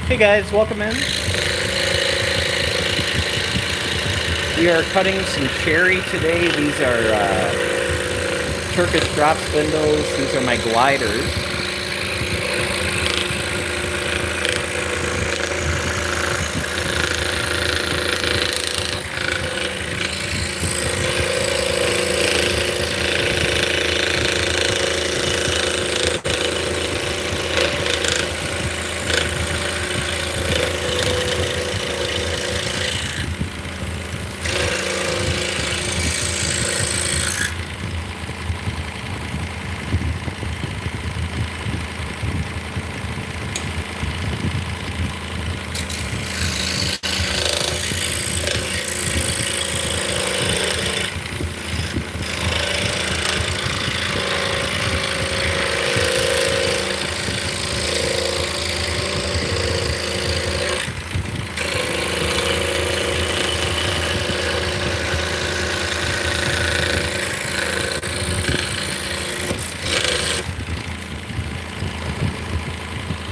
Hey guys, welcome in. We are cutting some cherry today. These are Turkish drop spindles. These are my gliders.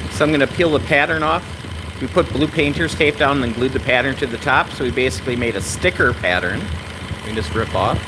So I'm going to peel the pattern off. We put blue painter's tape down and then glued the pattern to the top. So we basically made a sticker pattern. We can just rip off.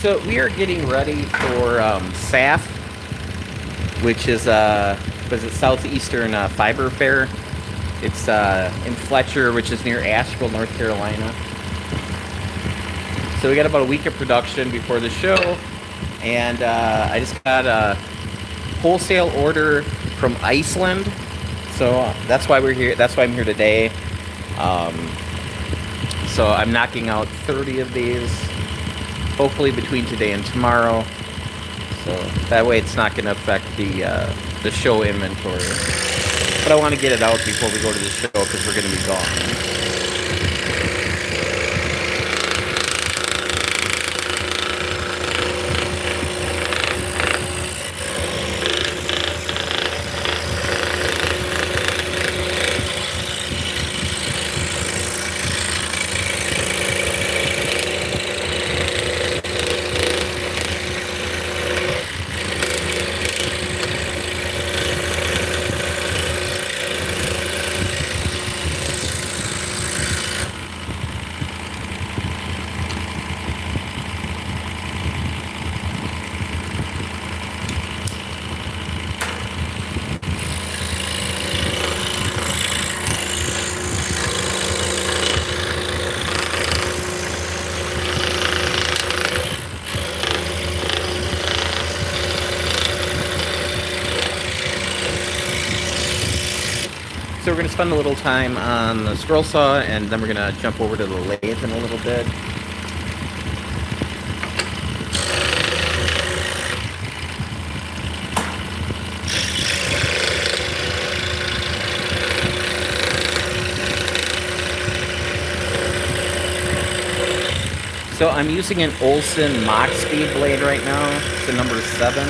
So we are getting ready for SAF, which is Southeastern Fiber Fair. It's in Fletcher, which is near Asheville, North Carolina. So we got about a week of production before the show, and I just got a wholesale order from Iceland. So that's why we're here. That's why I'm here today. So I'm knocking out 30 of these. Hopefully between today and tomorrow, so that way it's not going to affect the show inventory. But I want to get it out before we go to the show because we're going to be gone. So we're going to spend a little time on the scroll saw, and then we're going to jump over to the lathe in a little bit. So I'm using an Olson Mach Speed blade right now. It's a number 7.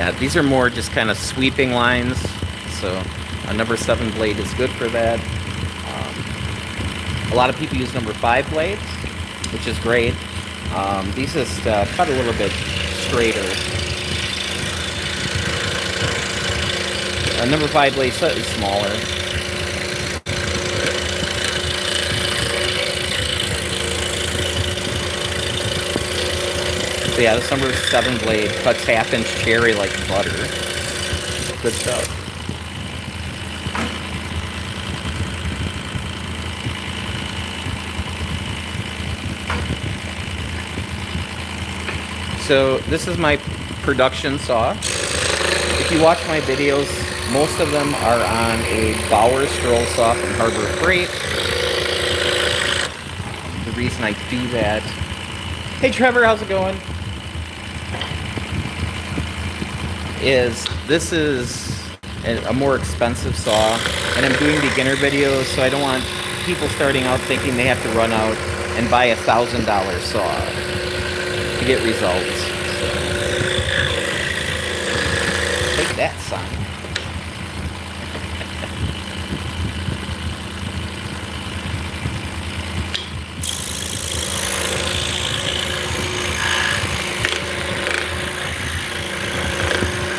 Yeah, these are more just kind of sweeping lines, so a number 7 blade is good for that. A lot of people use number 5 blades, which is great. These just cut a little bit straighter. A number 5 blade is smaller. So yeah, this number 7 blade cuts 1/2-inch cherry like butter. Good stuff. So this is my production saw. If you watch my videos, most of them are on a Bauer scroll saw from Harbor Freight. The reason I do that... Hey Trevor, how's it going? This is a more expensive saw, and I'm doing beginner videos, so I don't want people starting out thinking they have to run out and buy a $1,000 saw to get results. So, take that, son.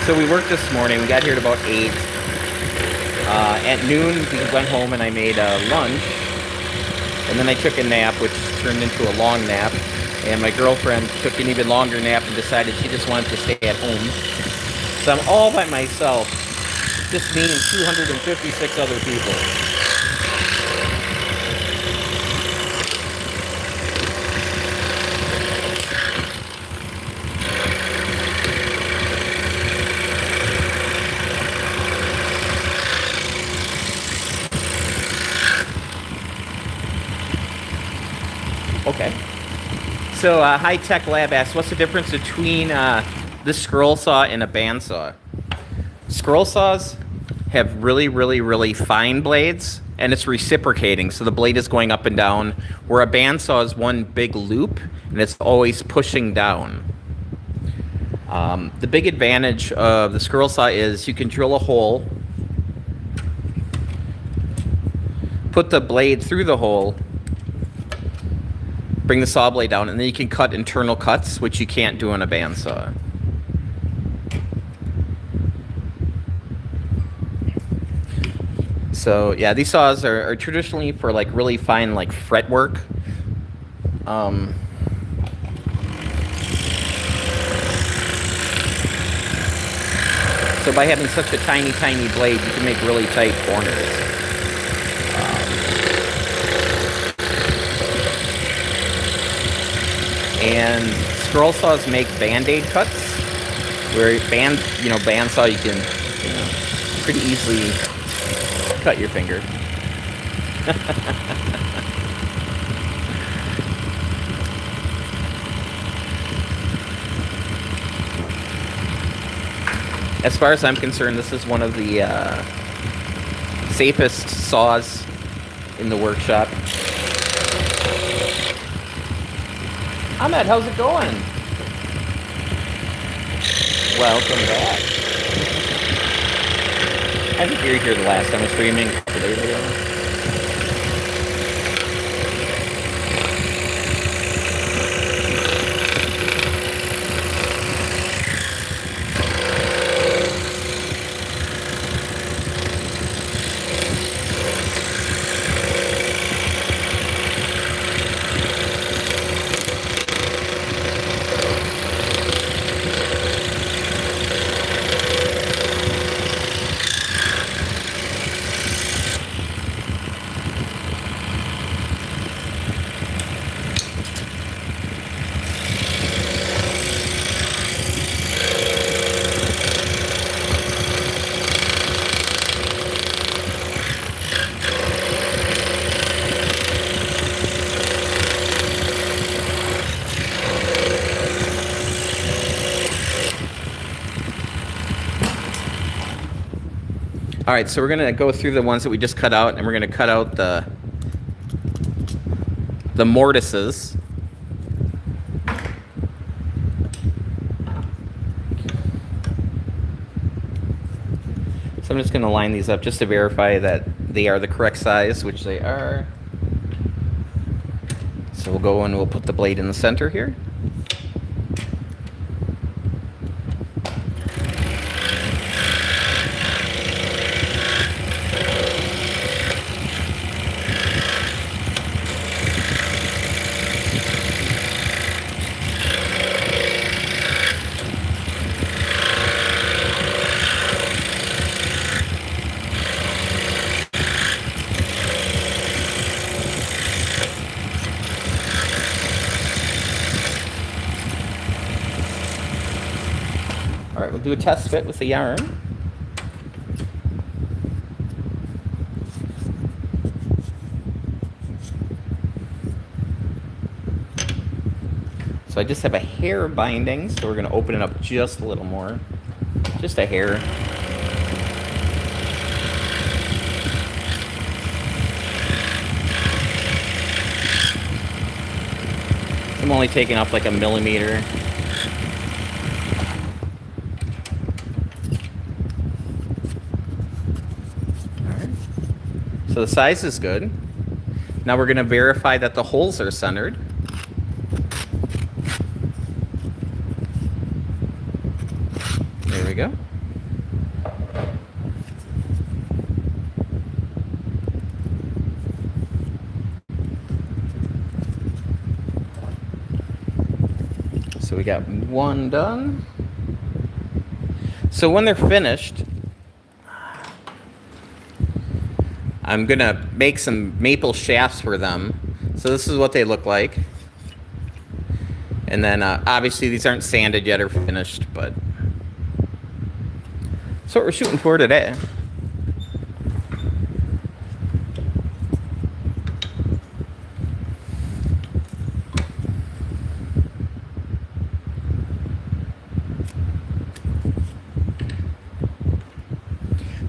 So we worked this morning. We got here at about 8. At noon, we went home and I made lunch. And then I took a nap, which turned into a long nap. And my girlfriend took an even longer nap and decided she just wanted to stay at home. So I'm all by myself. Just me and 256 other people. Okay. So High Tech Lab asks, what's the difference between this scroll saw and a bandsaw? Scroll saws have really, really, really fine blades, and it's reciprocating, so the blade is going up and down, where a bandsaw is one big loop, and it's always pushing down. The big advantage of the scroll saw is you can drill a hole, put the blade through the hole, bring the saw blade down, and then you can cut internal cuts, which you can't do on a bandsaw. So yeah, these saws are traditionally for like really fine like fret work. So by having such a tiny, tiny blade, you can make really tight corners. And scroll saws make band-aid cuts, where bandsaw you can, pretty easily cut your finger. As far as I'm concerned, this is one of the safest saws in the workshop. Ahmed, how's it going? Welcome back. I think you were here the last time I was streaming a couple days ago. All right, so we're gonna go through the ones that we just cut out, and we're gonna cut out the mortises. So I'm just going to line these up just to verify that they are the correct size, which they are. So we'll go and we'll put the blade in the center here. All right, we'll do a test fit with the yarn. So I just have a hair binding, so we're going to open it up just a little more. Just a hair. I'm only taking off like a millimeter. So the size is good. Now we're going to verify that the holes are centered. There we go. So we got one done. So when they're finished, I'm gonna make some maple shafts for them. So this is what they look like. And then obviously these aren't sanded yet or finished, but that's what we're shooting for today.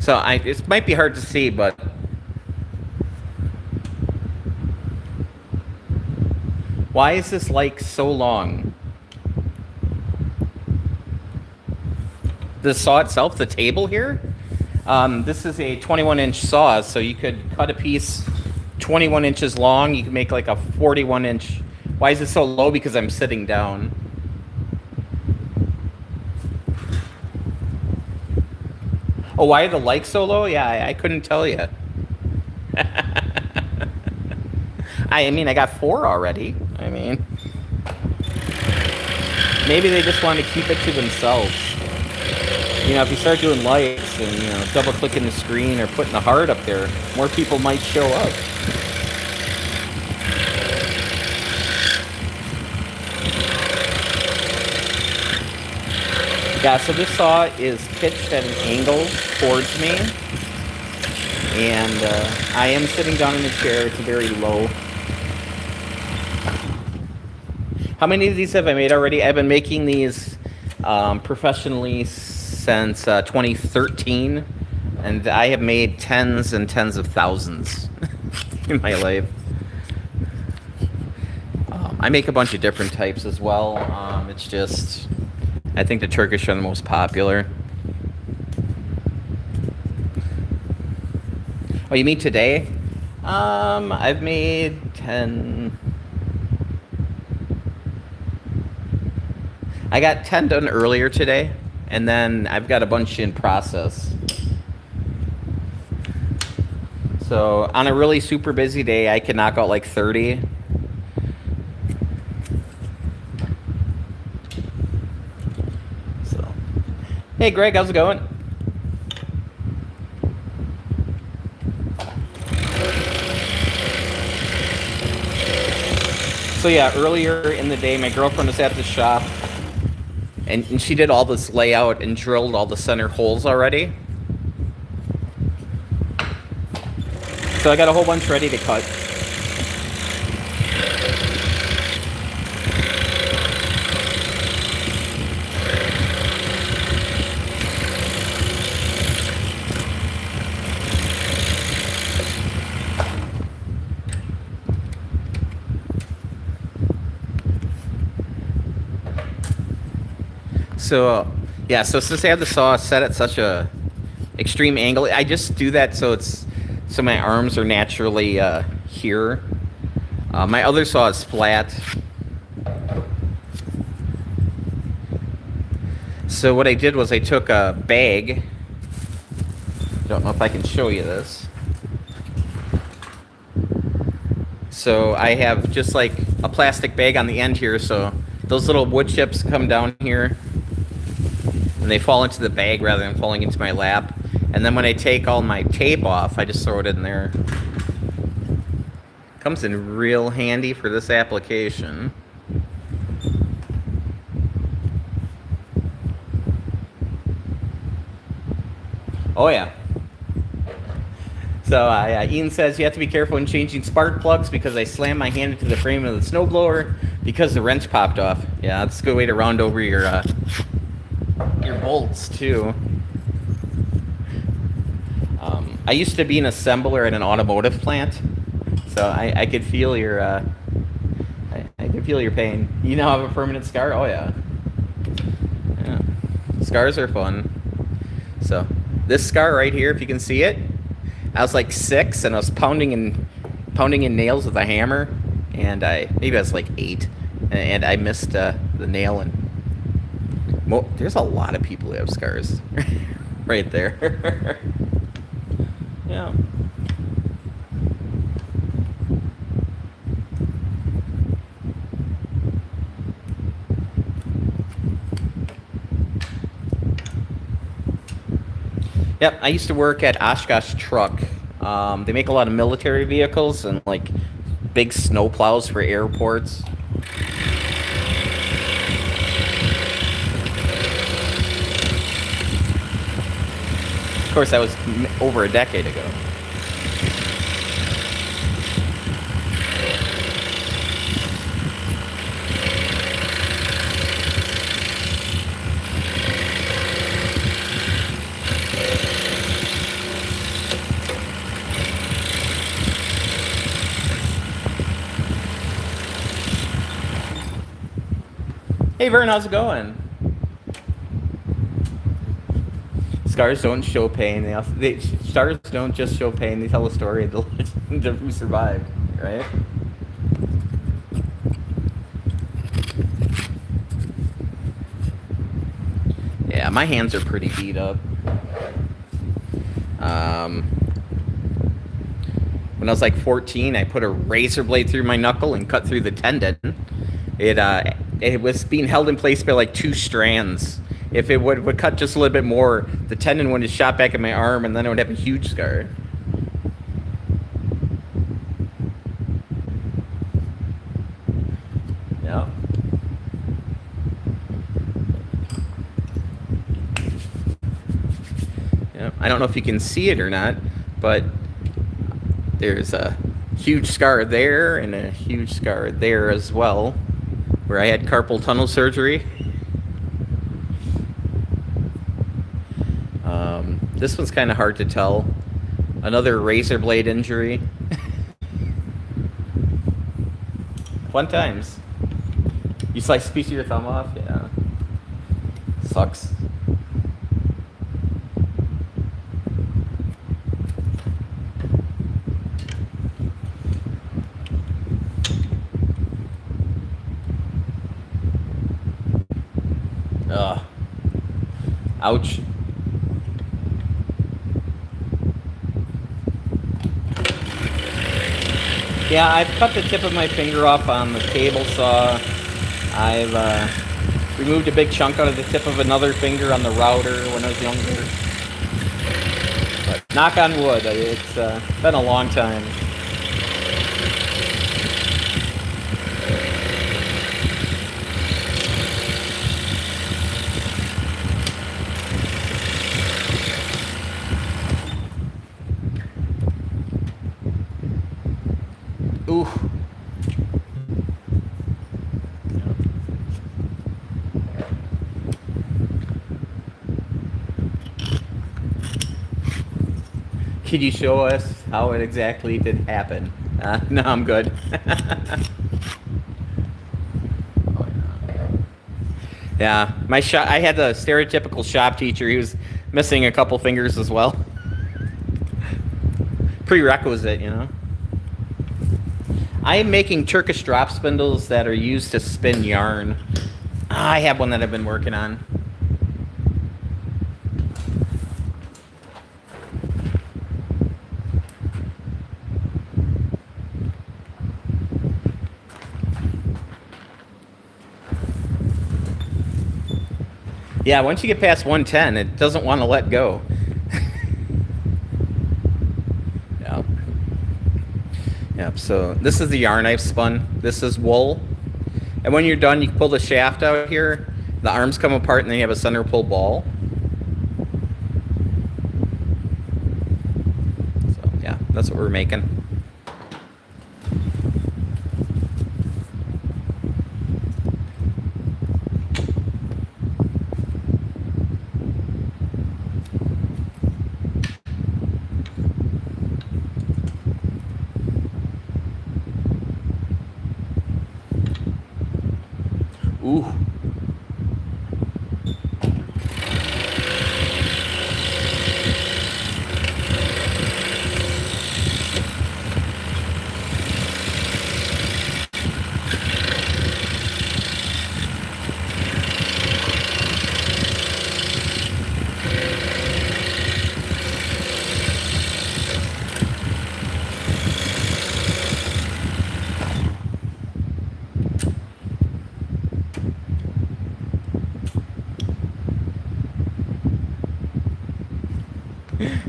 So it might be hard to see, but why is this like so long? The saw itself, the table here, this is a 21-inch saw, so you could cut a piece 21 inches long. You can make like a 41-inch. Why is it so low? Because I'm sitting down. Oh, why are the likes so low? Yeah, I couldn't tell you. I mean, I got 4 already. I mean, maybe they just want to keep it to themselves. You know, if you start doing likes and, you know, double-clicking the screen or putting the heart up there, more people might show up. Yeah, so this saw is pitched at an angle towards me. And I am sitting down in a chair. It's very low. How many of these have I made already? I've been making these professionally since 2013. And I have made tens and tens of thousands in my life. I make a bunch of different types as well. It's just, I think the Turkish are the most popular. Oh, you mean today? I've made 10. I got 10 done earlier today, and then I've got a bunch in process. So on a really super busy day, I can knock out like 30. So, hey Greg, how's it going? So yeah, earlier in the day, my girlfriend was at the shop, and she did all this layout and drilled all the center holes already. So I got a whole bunch ready to cut. So, yeah, so since I have the saw set at such a extreme angle. I just do that so my arms are naturally here. My other saw is flat. So what I did was I took a bag. Don't know if I can show you this. So I have just like a plastic bag on the end here, so those little wood chips come down here and they fall into the bag rather than falling into my lap. And then when I take all my tape off, I just throw it in there. Comes in real handy for this application. Oh yeah. So Ian says you have to be careful when changing spark plugs because I slammed my hand into the frame of the snowblower because the wrench popped off. Yeah, that's a good way to round over your bolts too. I used to be an assembler at an automotive plant, so I could feel your I could feel your pain. You now have a permanent scar. Oh yeah. Yeah. Scars are fun. So this scar right here, if you can see it, I was like 6 and I was pounding in nails with a hammer, and maybe I was like 8, and I missed the nail. And there's a lot of people who have scars right there. Yeah. Yep, I used to work at Oshkosh Truck. They make a lot of military vehicles and like big snow plows for airports. Of course, that was over a decade ago. Hey Vern, how's it going? Scars don't show pain. Scars don't just show pain. They tell a story of the legend of who survived, right? Yeah, my hands are pretty beat up. When I was like 14, I put a razor blade through my knuckle and cut through the tendon. It was being held in place by like 2 strands. If it would cut just a little bit more, the tendon would have shot back in my arm, and then I would have a huge scar. Yeah. Yeah. I don't know if you can see it or not, but there's a huge scar there and a huge scar there as well, where I had carpal tunnel surgery. This one's kind of hard to tell. Another razor blade injury. Fun times. You slice a piece of your thumb off? Yeah. Sucks. Ugh. Ouch. Yeah, I've cut the tip of my finger off on the table saw. I've removed a big chunk out of the tip of another finger on the router when I was younger. But knock on wood, it's been a long time. Ooh. Could you show us how it exactly did happen? No, I'm good. Yeah, I had the stereotypical shop teacher. He was Missing a couple fingers as well. Prerequisite, you know. I am making Turkish drop spindles that are used to spin yarn. I have one that I've been working on. Yeah, once you get past 110, it doesn't want to let go. Yep. Yep, so this is the yarn I've spun. This is wool. And when you're done, you pull the shaft out here. The arms come apart, and then you have a center pull ball. So, yeah, that's what we're making. Ooh.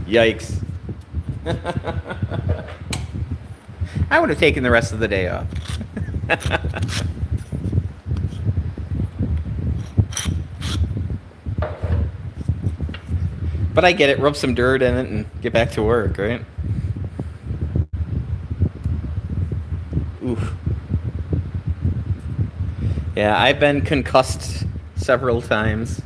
Yikes. I would have taken the rest of the day off. But I get it. Rub some dirt in it and get back to work, right? Oof. Yeah, I've been concussed several times.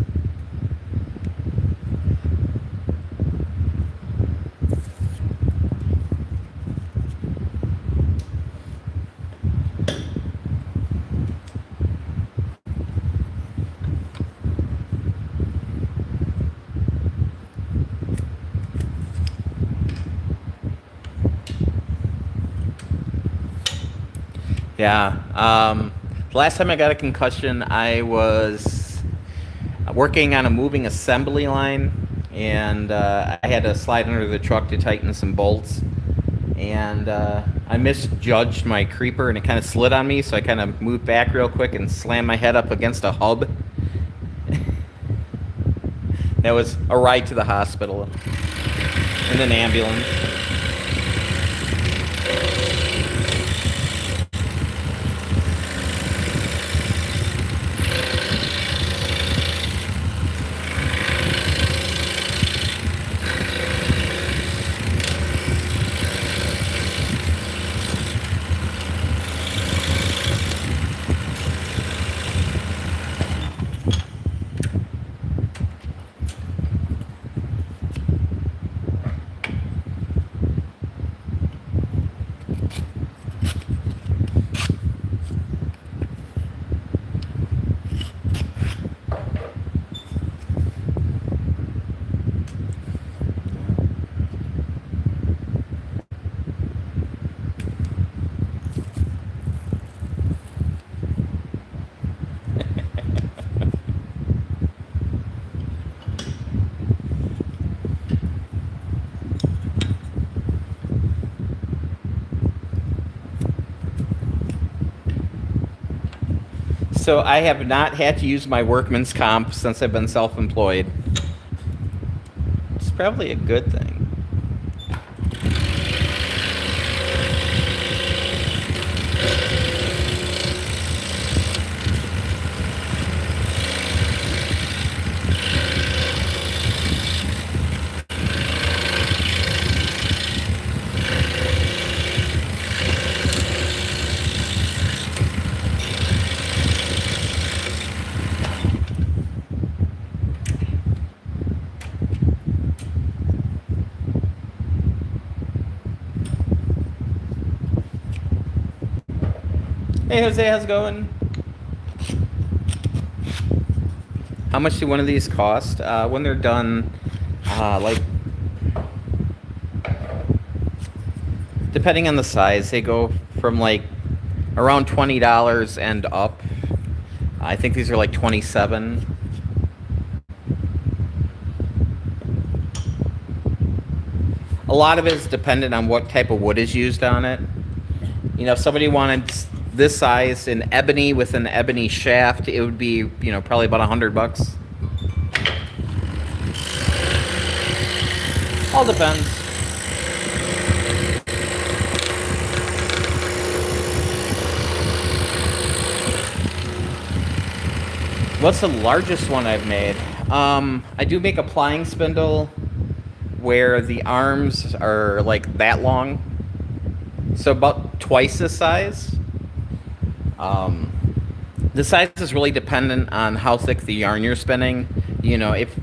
Yeah. The last time I got a concussion, I was working on a moving assembly line, and I had to slide under the truck to tighten some bolts. And I misjudged my creeper, and it kind of slid on me, so I kind of moved back real quick and slammed my head up against a hub. That was a ride to the hospital in an ambulance. So I have not had to use my workman's comp since I've been self-employed. It's probably a good thing. Hey Jose, how's it going? How much do one of these cost? When they're done, Like, depending on the size, they go from like around $20 and up. I think these are like 27. A lot of it is dependent on what type of wood is used on it. You know, if somebody wanted this size in ebony with an ebony shaft, it would be, you know, probably about $100. All depends. What's the largest one I've made? I do make a plying spindle where the arms are like that long, so about twice this size. The size is really dependent on how thick the yarn you're spinning. You know, if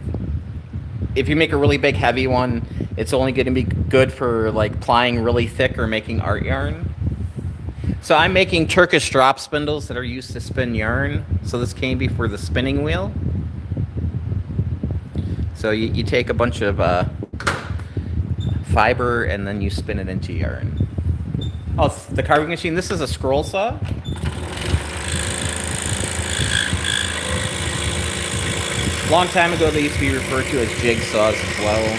you make a really big heavy one, it's only going to be good for like plying really thick or making art yarn. So I'm making Turkish drop spindles that are used to spin yarn. So this can be for the spinning wheel. So you take a bunch of fiber and then you spin it into yarn. Oh, the carving machine. This is a scroll saw. Long time ago, they used to be referred to as jigsaws as well.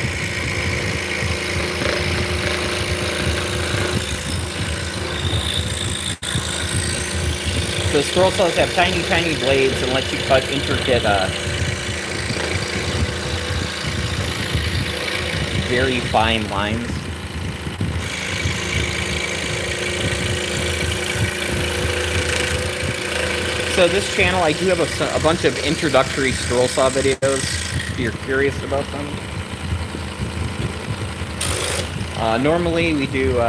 So scroll saws have tiny, tiny blades and let you cut intricate, very fine lines. So this channel, I do have a bunch of introductory scroll saw videos if you're curious about them. Normally we do...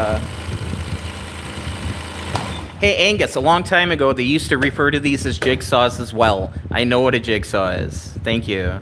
Hey Angus, a long time ago they used to refer to these as jigsaws as well. I know what a jigsaw is. Thank you.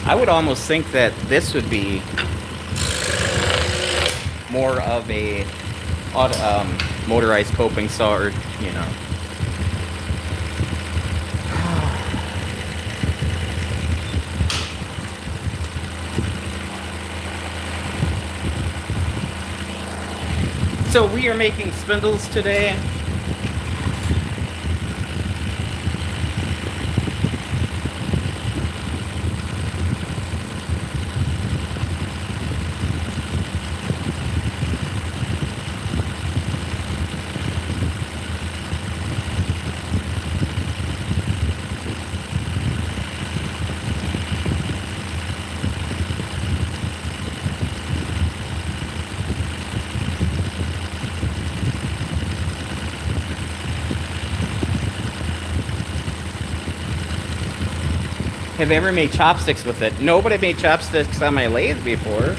I would almost think that this would be more of a motorized coping saw, or, you know. So we are making spindles today. Have I ever made chopsticks with it? No, but I've made chopsticks on my lathe before.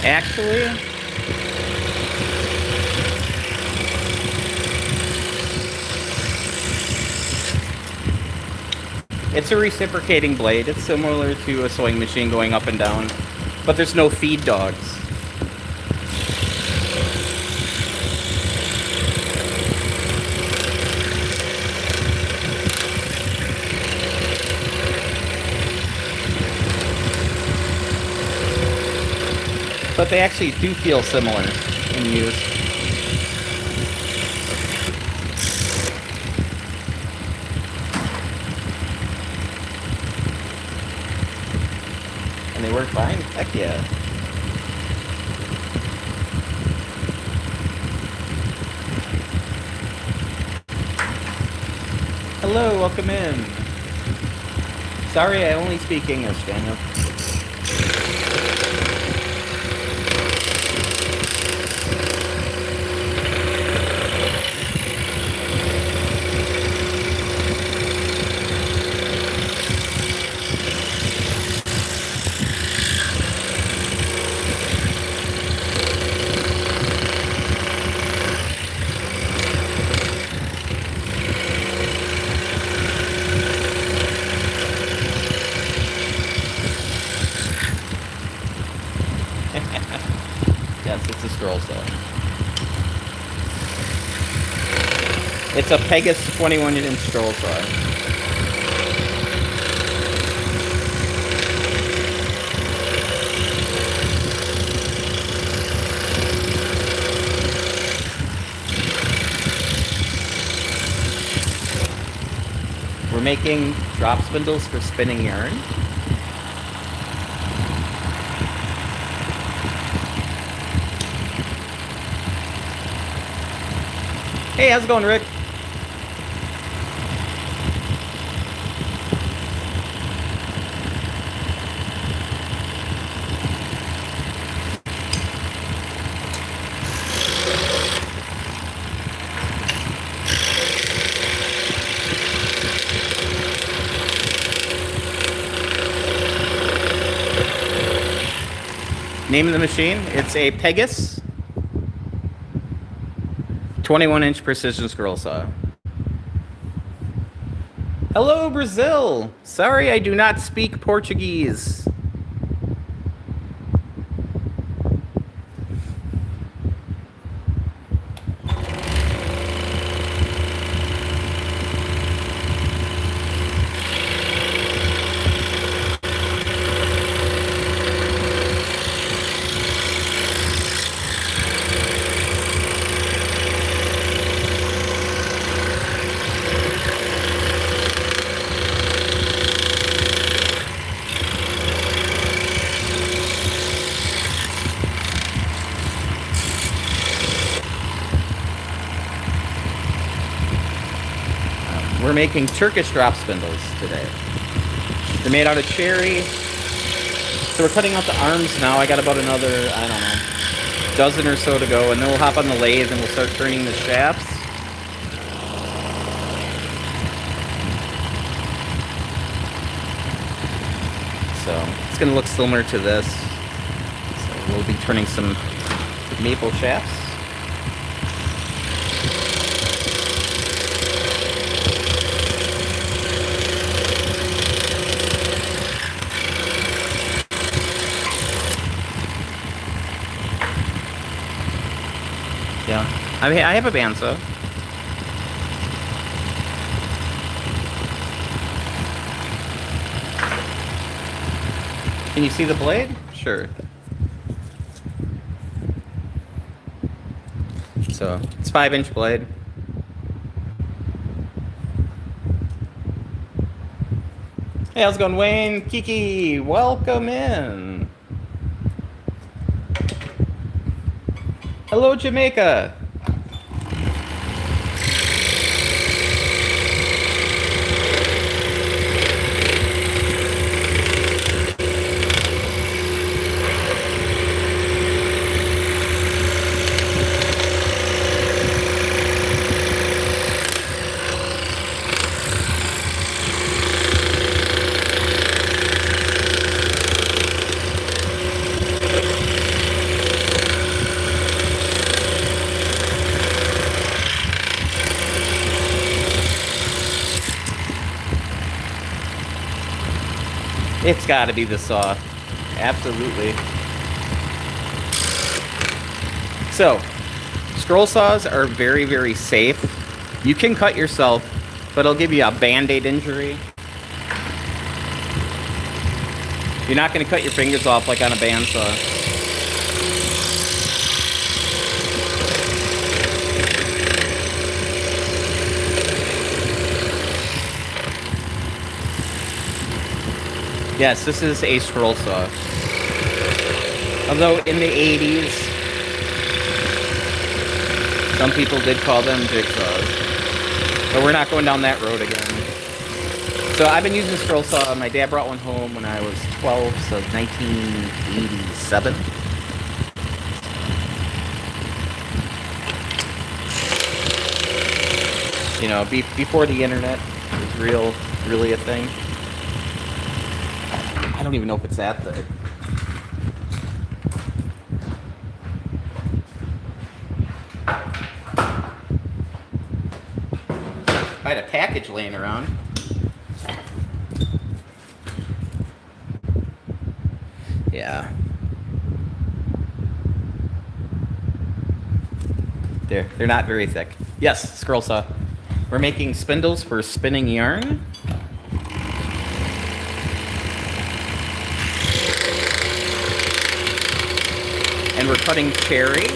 Actually, It's a reciprocating blade. It's similar to a sewing machine going up and down, but there's no feed dogs. But they actually do feel similar in use. And they work fine? Heck yeah. Hello, welcome in. Sorry, I only speak English, Daniel. Yes, it's a scroll saw. It's a Pegasus 21-inch scroll saw. We're making drop spindles for spinning yarn. Hey, how's it going, Rick? Name of the machine, it's a Pegasus 21-inch precision scroll saw. Hello, Brazil! Sorry, I do not speak Portuguese. We're making Turkish drop spindles today. They're made out of cherry. So we're cutting out the arms now. I got about another, I don't know, dozen or so to go, and then we'll hop on the lathe and we'll start turning the shafts. So it's going to look similar to this. So we'll be turning some maple shafts. Yeah, I have a bandsaw. Can you see the blade? Sure. So it's 5-inch blade. Hey, how's it going, Wayne? Kiki, welcome in. Hello, Jamaica. It's got to be the saw. Absolutely. So, scroll saws are very, very safe. You can cut yourself, but it'll give you a band-aid injury. You're not going to cut your fingers off like on a bandsaw. Yes, this is a scroll saw. Although in the 80s, some people did call them jigsaws. But we're not going down that road again. So I've been using a scroll saw. My dad brought one home when I was 12, so 1987. You know, before the internet was really a thing. I don't even know if it's that thick. I had a package laying around. Yeah. They're not very thick. Yes, scroll saw. We're making spindles for spinning yarn. And we're cutting cherry.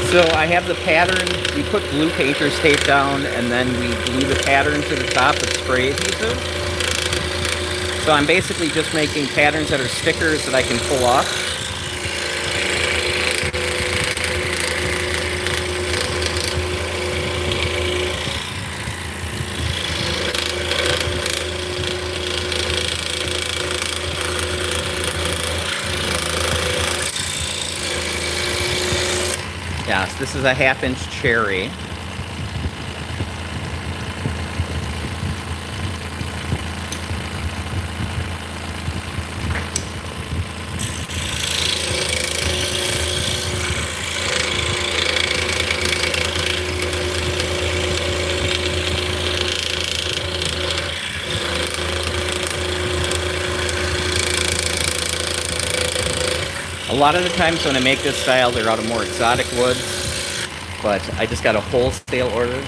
So I have the pattern. We put blue painter's tape down, and then we glue the pattern to the top with spray adhesive. So I'm basically just making patterns that are stickers that I can pull off. Yes, this is a 1/2 inch cherry. A lot of the times when I make this style, they're out of more exotic woods, but I just got a wholesale order.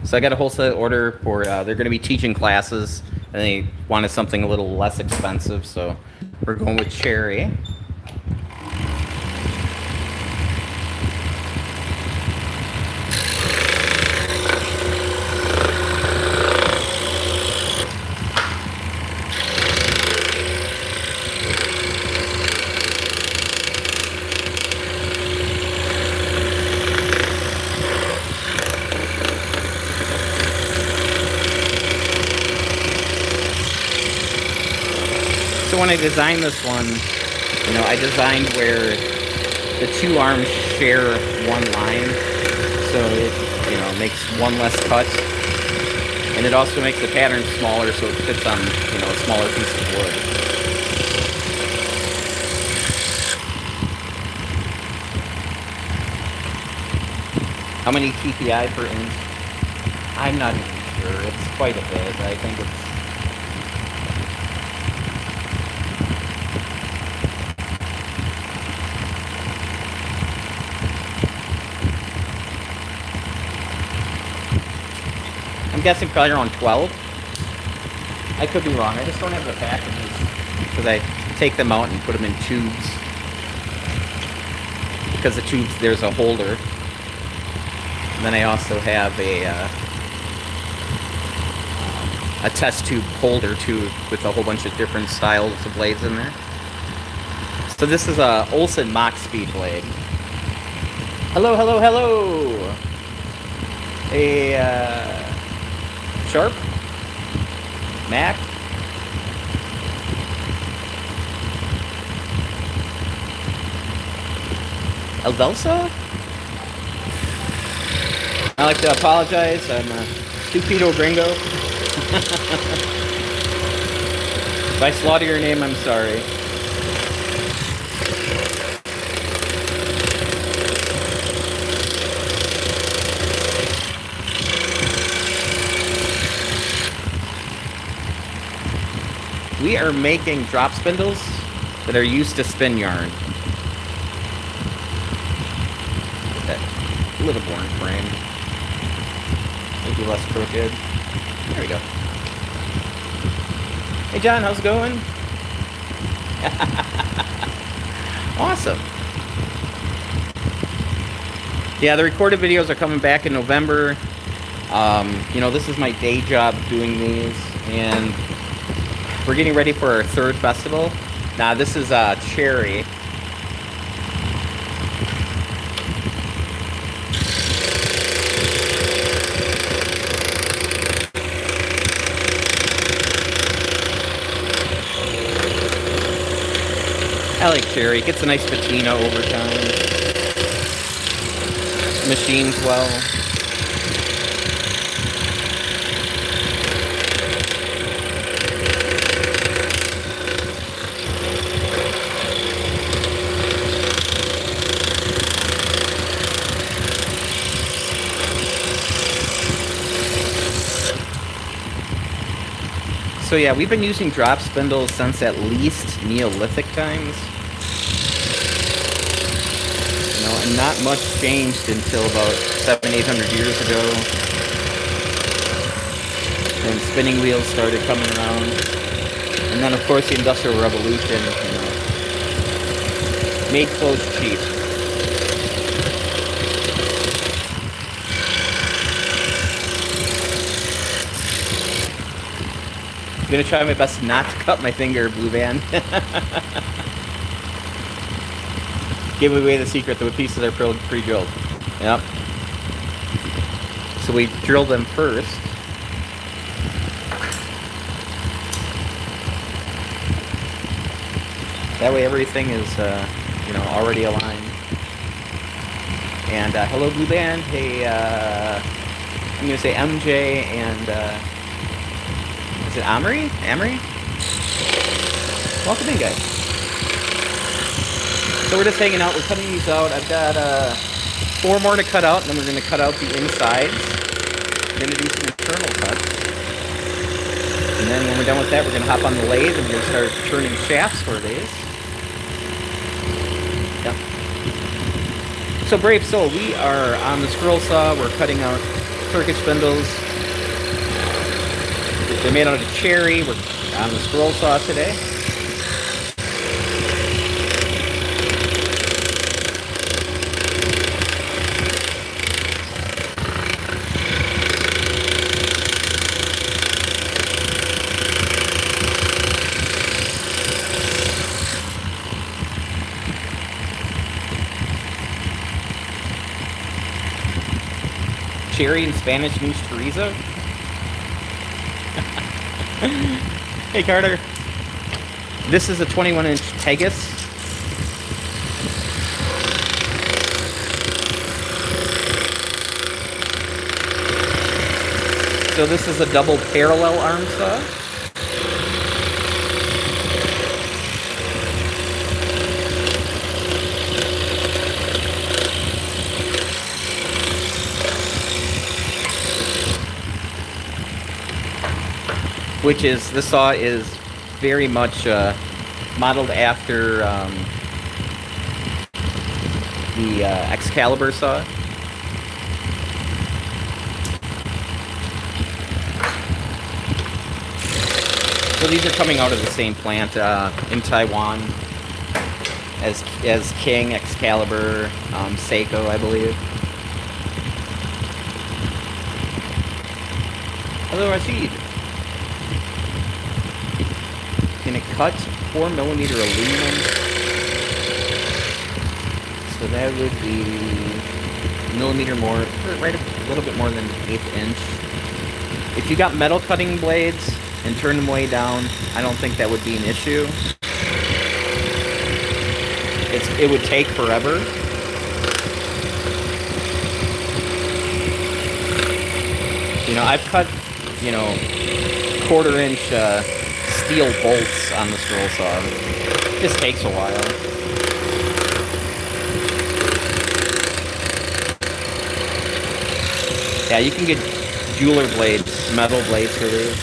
So I got a wholesale order for, they're going to be teaching classes, and they wanted something a little less expensive, so we're going with cherry. So when I designed this one, you know, I designed where the two arms share one line, so it, you know, makes one less cut, and it also makes the pattern smaller so it fits on, you know, a smaller piece of wood. How many TPI per inch? I'm not even sure. It's quite a bit. I think it's... I'm guessing probably around 12. I could be wrong. I just don't have the packages because I take them out and put them in tubes. Because the tubes, there's a holder. And then I also have a test tube holder too, with a whole bunch of different styles of blades in there. So this is a Olsen Mach Speed blade. Hello, hello, hello. A Sharp, Mac, Elvelsa? I like to apologize, I'm a stupido gringo. If I slaughter your name, I'm sorry. We are making drop spindles that are used to spin yarn. Get that little boring frame. Maybe less crooked. There we go. Hey John, how's it going? Awesome. Yeah, the recorded videos are coming back in November. You know, this is my day job doing these, and we're getting ready for our third festival. Now, this is Cherry. I like Cherry. It gets a nice patina over time. Machines well. So yeah, we've been using drop spindles since at least Neolithic times. You know, and not much changed until about 700-800 years ago. When spinning wheels started coming around. And then of course the Industrial Revolution, you know, made clothes cheap. I'm gonna try my best not to cut my finger, Blue Band. Give away the secret, the pieces are pre-drilled. Yep. So we drill them first. That way everything is, you know, already aligned. And hello, Blue Band. Hey, I'm gonna say MJ and. Is it Amory? Amory? Welcome in, guys. So we're just hanging out. We're cutting these out. I've got 4 more to cut out, and then we're going to cut out the insides. We're going to do some internal cuts. And then when we're done with that, we're going to hop on the lathe, and we're going to start turning shafts for these. Yep. So Brave Soul, we are on the scroll saw. We're cutting out Turkish spindles. They're made out of cherry. We're on the scroll saw today. Cherry in Spanish means chorizo. Hey Carter, this is a 21-inch Tegus. So this is a double parallel arm saw. Which is, this saw is very much modeled after the Excalibur saw. So these are coming out of the same plant in Taiwan as King, Excalibur, Seiko, I believe. Hello, Rashid. Gonna cut 4mm aluminum. So that would be a millimeter more, right a little bit more than an 1/8 inch. If you got metal cutting blades and turn them way down, I don't think that would be an issue. It would take forever. You know, I've cut, you know, 1/4 inch steel bolts on the scroll saw. It just takes a while. Yeah, you can get jeweler blades, metal blades for these.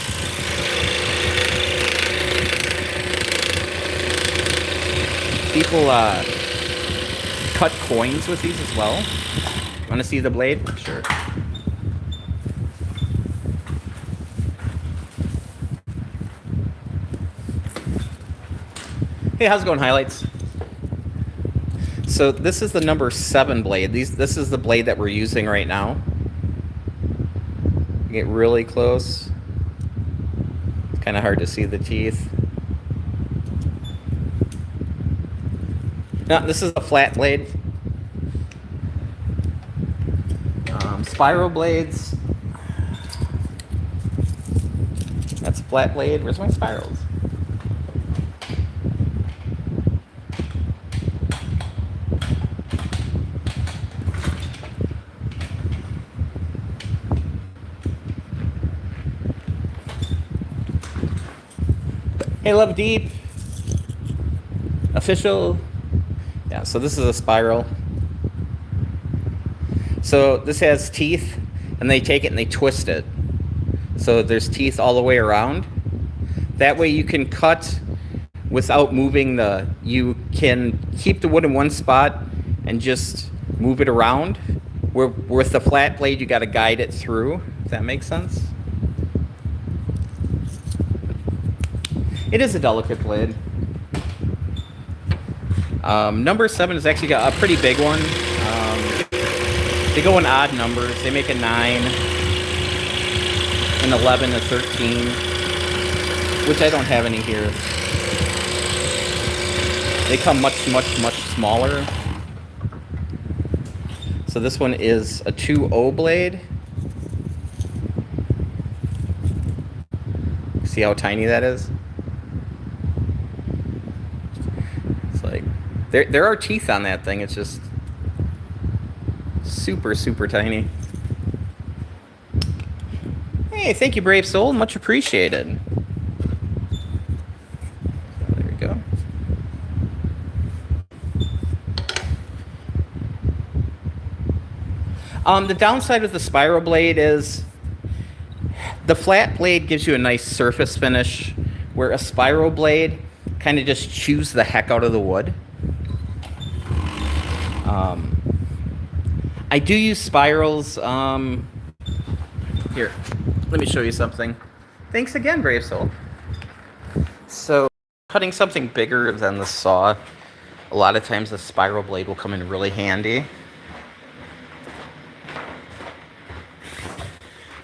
People cut coins with these as well. Want to see the blade? Sure. Hey, how's it going, Highlights? So this is the number 7 blade. This is the blade that we're using right now. Get really close. It's kind of hard to see the teeth. No, this is a flat blade. Spiral blades. That's a flat blade. Where's my spirals? Hey, Love Deep. Official. Yeah, so this is a spiral. So this has teeth, and they take it and they twist it. So there's teeth all the way around. That way you can cut without moving the... You can keep the wood in one spot and just move it around. Where with the flat blade, you got to guide it through. If that makes sense. It is a delicate blade. Number 7 is actually got a pretty big one. They go in odd numbers. They make a 9, an 11, a 13, which I don't have any here. They come much, much, much smaller. So this one is a 2.0 blade. See how tiny that is? It's like, there are teeth on that thing. It's just super, super tiny. Hey, thank you, Brave Soul. Much appreciated. So there we go. The downside of the spiral blade is the flat blade gives you a nice surface finish, where a spiral blade kind of just chews the heck out of the wood. I do use spirals. Here, let me show you something. Thanks again, Brave Soul. So, cutting something bigger than the saw, a lot of times the spiral blade will come in really handy.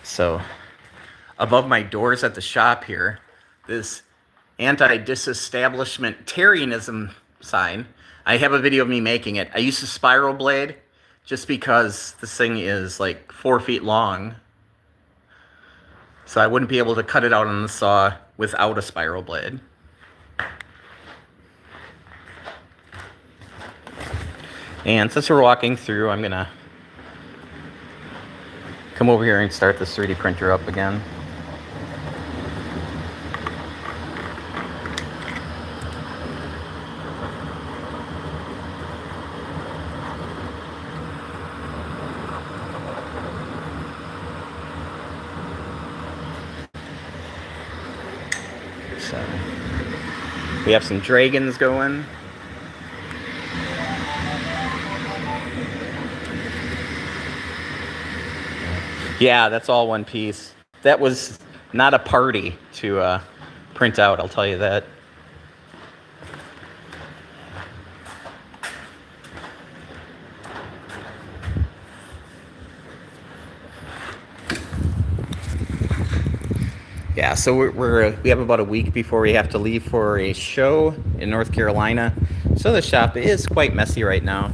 So, above my doors at the shop here, this anti-disestablishmentarianism sign. I have a video of me making it. I used a spiral blade just because this thing is like 4 feet long. So I wouldn't be able to cut it out on the saw without a spiral blade. And since we're walking through, I'm gonna come over here and start this 3D printer up again. So we have some dragons going. Yeah, that's all one piece. That was not a party to print out, I'll tell you that. Yeah, so we have about a week before we have to leave for a show in North Carolina. So the shop is quite messy right now.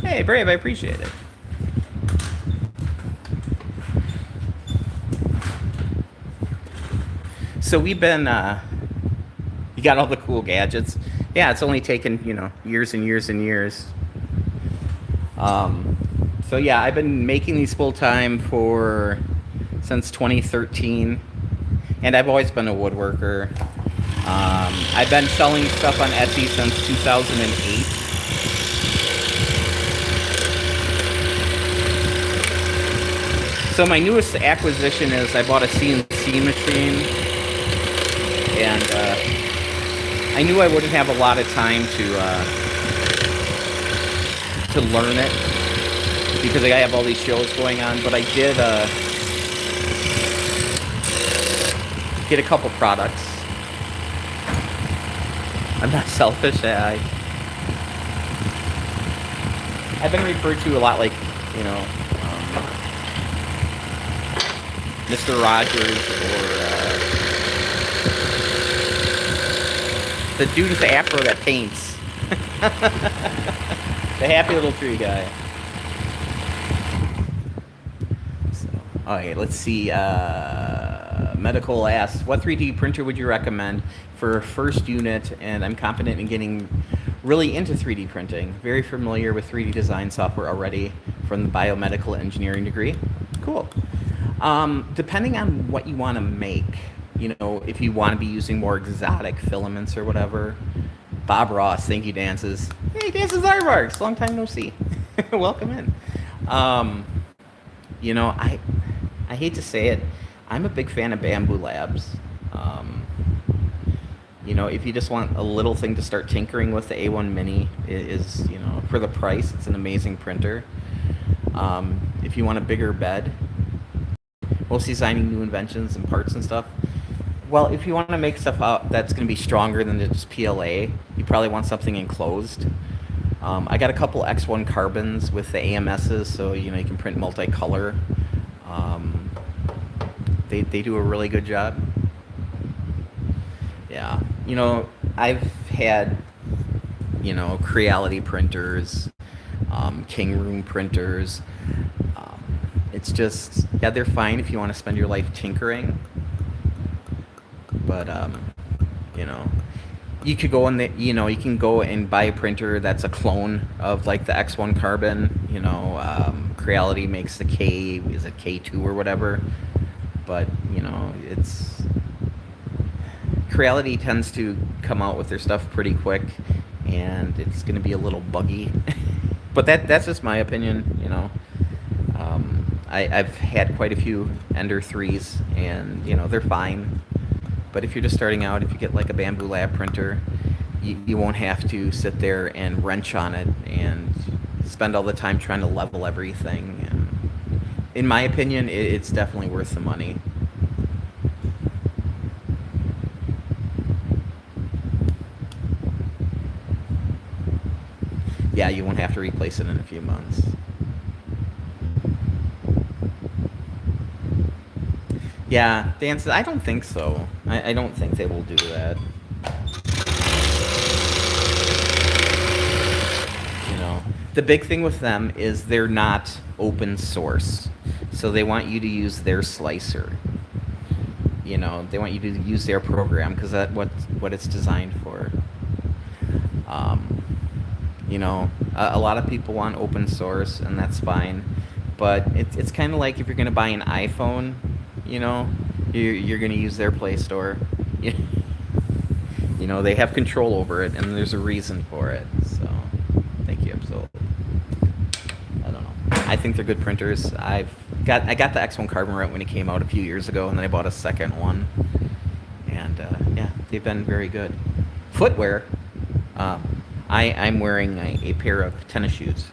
Hey, Brave, I appreciate it. So we've been, you got all the cool gadgets. Yeah, it's only taken, years and years and years. So yeah, I've been making these full time since 2013, and I've always been a woodworker. I've been selling stuff on Etsy since 2008. So my newest acquisition is I bought a CNC machine, and I knew I wouldn't have a lot of time to learn it because I have all these shows going on, but I did get a couple products. I'm not selfish. I've been referred to a lot like, you know, Mr. Rogers or the dude with the afro that paints. The happy little tree guy. So, okay, let's see. Medical asks, what 3D printer would you recommend for a first unit? And I'm confident in getting really into 3D printing. Very familiar with 3D design software already from the biomedical engineering degree. Cool. Depending on what you want to make, you know, if you want to be using more exotic filaments or whatever. Bob Ross, thank you, Dances. Hey, Dances Aardvarks, long time no see. Welcome in. You know, I hate to say it, I'm a big fan of Bamboo Labs. You know, if you just want a little thing to start tinkering with, the A1 Mini is, you know, for the price, it's an amazing printer. If you want a bigger bed, mostly designing new inventions and parts and stuff. Well, if you want to make stuff out that's going to be stronger than just PLA, you probably want something enclosed. I got a couple X1 carbons with the AMSs, so you know you can print multicolor. They do a really good job. Yeah, you know, I've had, you know, Creality printers, King Room printers. It's just, yeah, they're fine if you want to spend your life tinkering. But, you know, you could go in the, you know, you can go and buy a printer that's a clone of like the X1 carbon. You know, Creality makes the K, is it K2 or whatever. But, you know, Creality tends to come out with their stuff pretty quick, and it's going to be a little buggy. But that's just my opinion, you know. I've had quite a few Ender 3s, and, you know, they're fine. But if you're just starting out, if you get like a Bamboo Lab printer, you won't have to sit there and wrench on it and spend all the time trying to level everything. And in my opinion, it's definitely worth the money. Yeah, you won't have to replace it in a few months. Yeah, Dan says, I don't think so. I don't think they will do that. You know, the big thing with them is they're not open source. So they want you to use their slicer. You know, they want you to use their program because that's what it's designed for. You know, a lot of people want open source, and that's fine. But it's kind of like if you're going to buy an iPhone, you know, you're going to use their Play Store. You know, they have control over it, and there's a reason for it. So, thank you, absolutely. I don't know. I think they're good printers. I got the X1 Carbon right when it came out a few years ago, and then I bought a second one. And, yeah, they've been very good. Footwear. I'm wearing a pair of tennis shoes.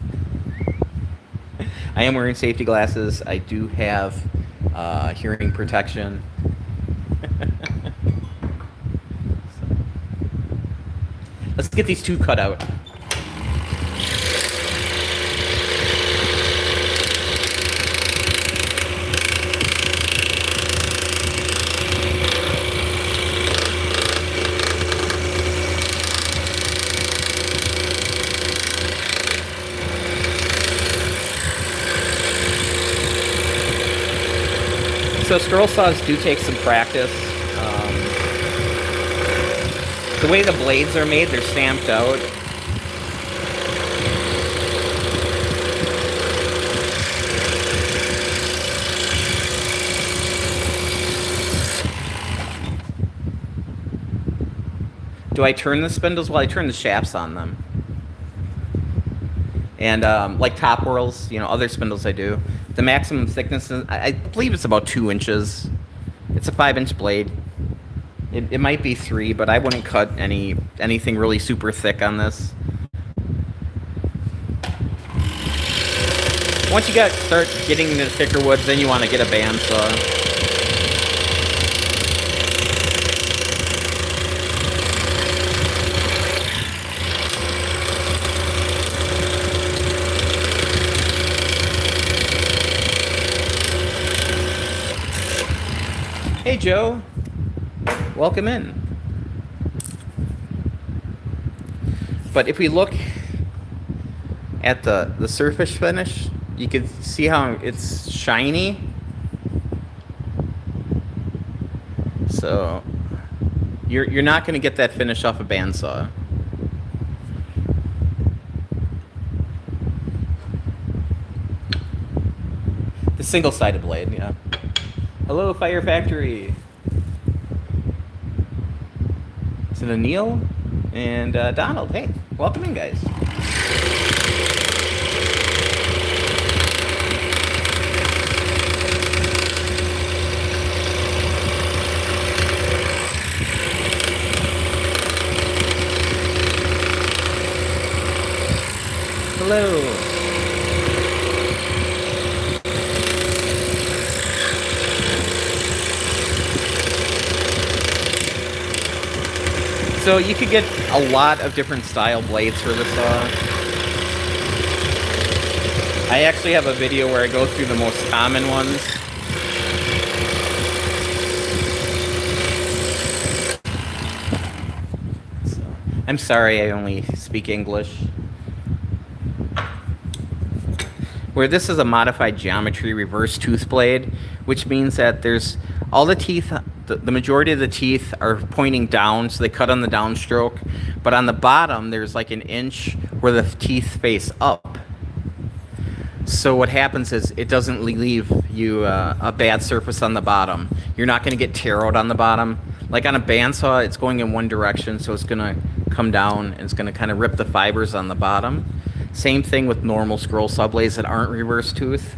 I am wearing safety glasses. I do have hearing protection. So, let's get these two cut out. So scroll saws do take some practice. The way the blades are made, they're stamped out. Do I turn the spindles? Well, I turn the shafts on them. And like top whirls, you know, other spindles I do. The maximum thickness, I believe it's about 2 inches. It's a 5-inch blade. It might be 3, but I wouldn't cut anything really super thick on this. Once you start getting into the thicker woods, then you want to get a bandsaw. Hey Joe, welcome in. But if we look at the surface finish, you can see how it's shiny. So you're not going to get that finish off a bandsaw. The single-sided blade, yeah. Hello, Fire Factory. Is it Anil and Donald? Hey, welcome in, guys. Hello. So you could get a lot of different style blades for the saw. I actually have a video where I go through the most common ones. So, I'm sorry I only speak English. Where this is a modified geometry reverse tooth blade, which means that there's all the teeth, the majority of the teeth are pointing down, so they cut on the downstroke, but on the bottom there's like an inch where the teeth face up. So what happens is it doesn't leave you a bad surface on the bottom. You're not going to get tear out on the bottom. Like on a bandsaw, it's going in one direction, so it's going to come down and it's going to kind of rip the fibers on the bottom. Same thing with normal scroll saw blades that aren't reverse tooth.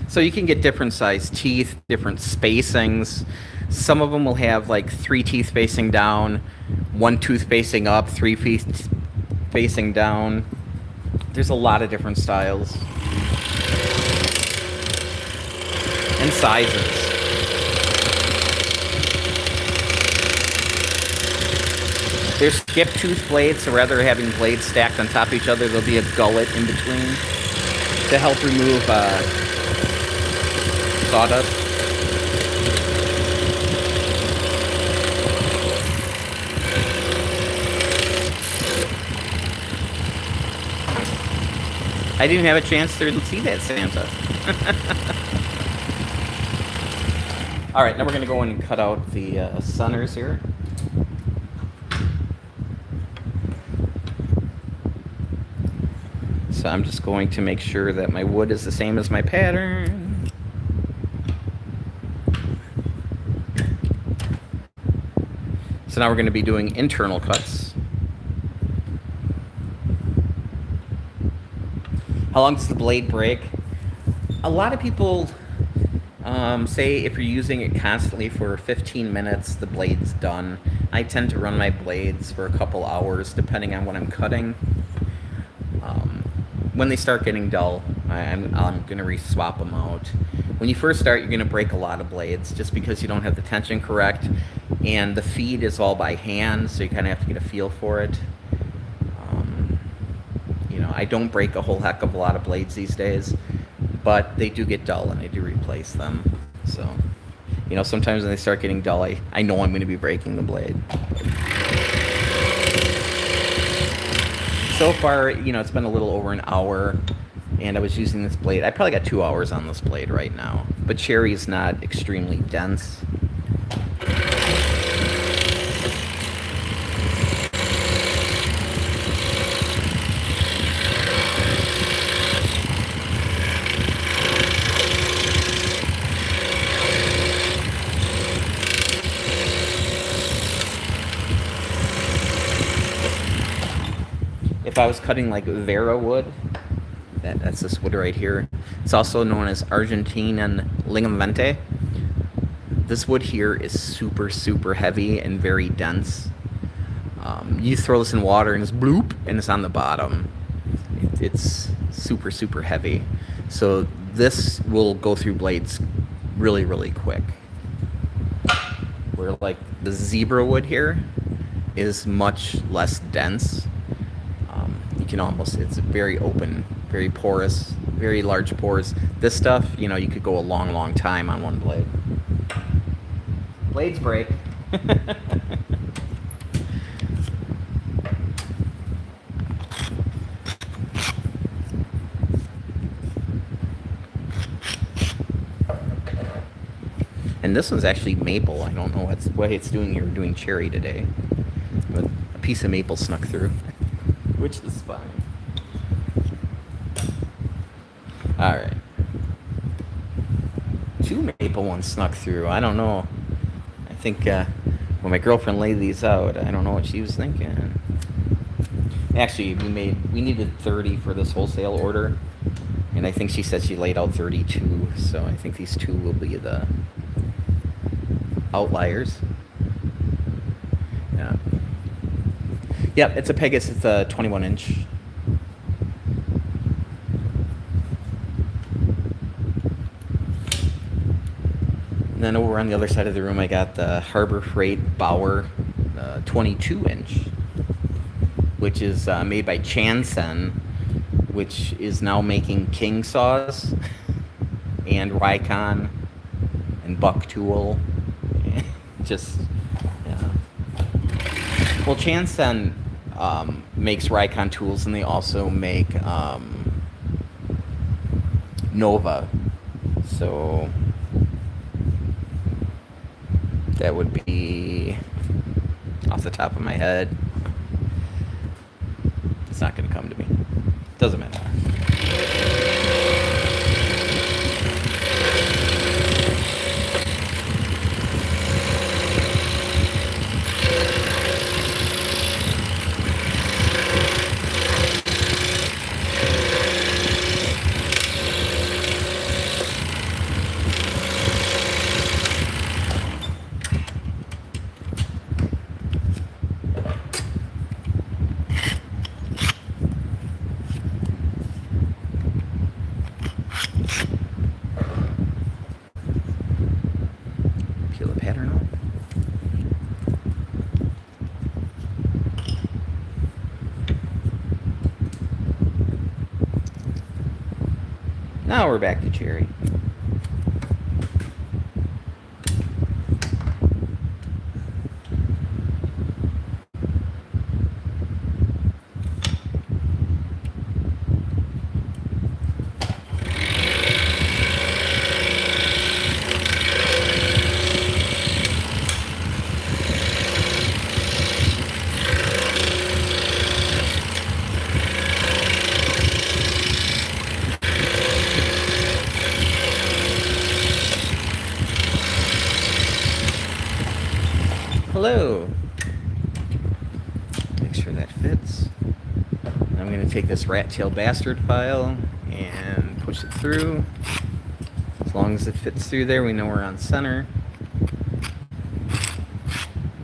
So you can get different size teeth, different spacings. Some of them will have like 3 teeth facing down, 1 tooth facing up, 3 teeth facing down. There's a lot of different styles and sizes. There's skip tooth blades, so rather than having blades stacked on top of each other, there'll be a gullet in between to help remove sawdust. I didn't have a chance to see that, Santa. Alright, now we're going to go in and cut out the centers here. So I'm just going to make sure that my wood is the same as my pattern. So now we're going to be doing internal cuts. How long does the blade break? A lot of people say if you're using it constantly for 15 minutes, the blade's done. I tend to run my blades for a couple hours depending on what I'm cutting. When they start getting dull, I'm going to re-swap them out. When you first start, you're going to break a lot of blades just because you don't have the tension correct, and the feed is all by hand, so you kind of have to get a feel for it. You know, I don't break a whole heck of a lot of blades these days, but they do get dull, and I do replace them. So, you know, sometimes when they start getting dull, I know I'm going to be breaking the blade. So far, you know, it's been a little over an hour, and I was using this blade. I probably got 2 hours on this blade right now, but cherry is not extremely dense. If I was cutting like Vera wood, that's this wood right here. It's also known as Argentinian ligamento. This wood here is super, super heavy and very dense. You throw this in water and it's bloop, and it's on the bottom. It's super, super heavy. So this will go through blades really, really quick. Where like the zebra wood here is much less dense. You can almost, it's very open, very porous, very large pores. This stuff, you know, you could go a long, long time on one blade. Blades break. And this one's actually maple. I don't know what it's doing here, doing cherry today. But a piece of maple snuck through, which is fine. All right. 2 maple ones snuck through. I don't know. I think when my girlfriend laid these out, I don't know what she was thinking. Actually, we needed 30 for this wholesale order, and I think she said she laid out 32. So I think these 2 will be the outliers. Yeah. Yep, it's a Pegasus. It's a 21-inch. And then over on the other side of the room, I got the Harbor Freight Bauer 22-inch, which is made by Chansen, which is now making King saws and Rikon and Buck Tool. Just, yeah. Well, Chansen makes Rikon tools, and they also make Nova. So that would be off the top of my head. It's not going to come to me. Doesn't matter. Peel the pattern off. Now we're back to cherry. Hello. Make sure that fits. I'm going to take this rat tail bastard file and push it through. As long as it fits through there, we know we're on center.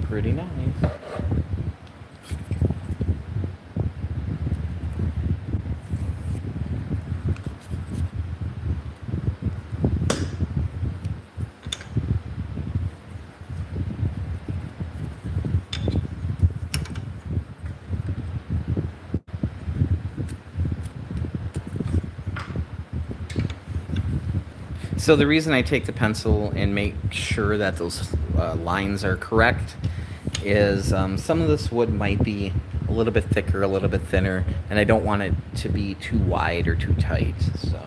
Pretty nice. So the reason I take the pencil and make sure that those lines are correct is some of this wood might be a little bit thicker, a little bit thinner, and I don't want it to be too wide or too tight. So.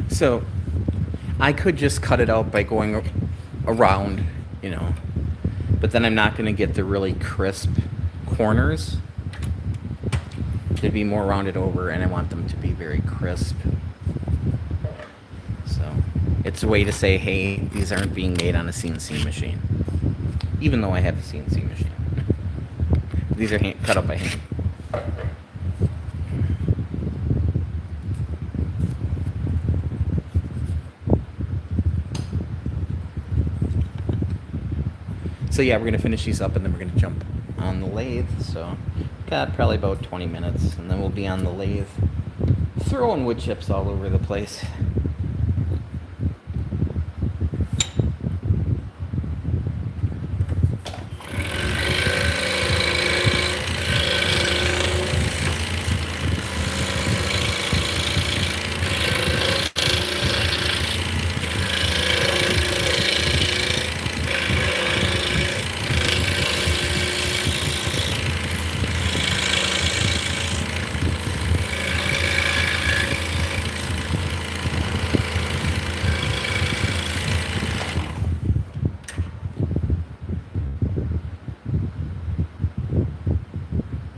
So I could just cut it out by going around, you know, but then I'm not going to get the really crisp corners, they'd be more rounded over, and I want them to be very crisp. So it's a way to say, hey, these aren't being made on a CNC machine, even though I have a CNC machine. These are cut up by hand. So yeah, we're going to finish these up, and then we're going to jump on the lathe. So got probably about 20 minutes, and then we'll be on the lathe throwing wood chips all over the place.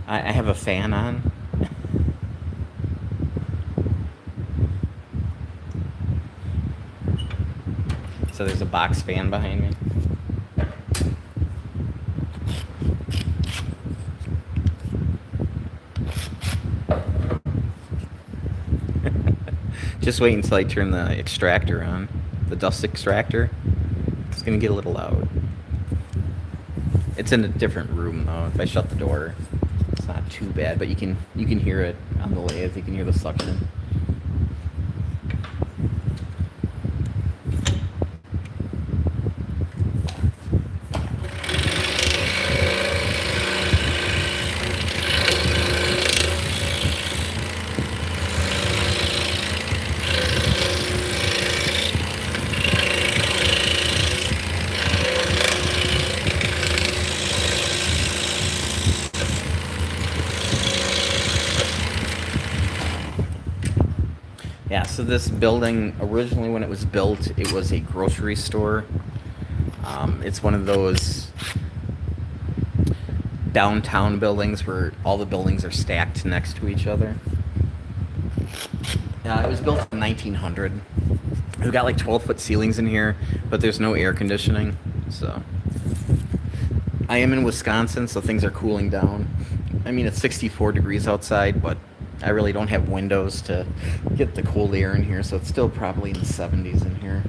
I have a fan on. So there's a box fan behind me. Just wait until I turn the extractor on, the dust extractor. It's gonna get a little loud. It's in a different room though. If I shut the door, it's not too bad, but you can hear it on the lathe. You can hear the suction. Yeah, so this building, originally when it was built, it was a grocery store. It's one of those downtown buildings where all the buildings are stacked next to each other. It was built in 1900. We've got like 12-foot ceilings in here, but there's no air conditioning. So I am in Wisconsin, so things are cooling down. I mean, it's 64 degrees outside, but I really don't have windows to get the cold air in here, so it's still probably in the 70s in here.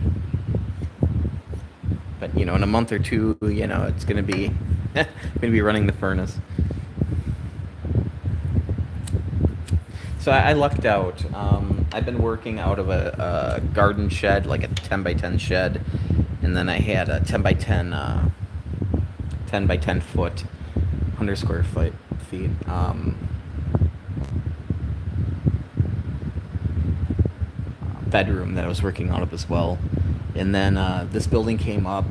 But, you know, in a month or two, you know, it's going to be running the furnace. So I lucked out. I've been working out of a garden shed, like a 10 by 10 shed, and then I had a 10 by 10 foot, 100 square feet. Bedroom that I was working out of as well. And then this building came up.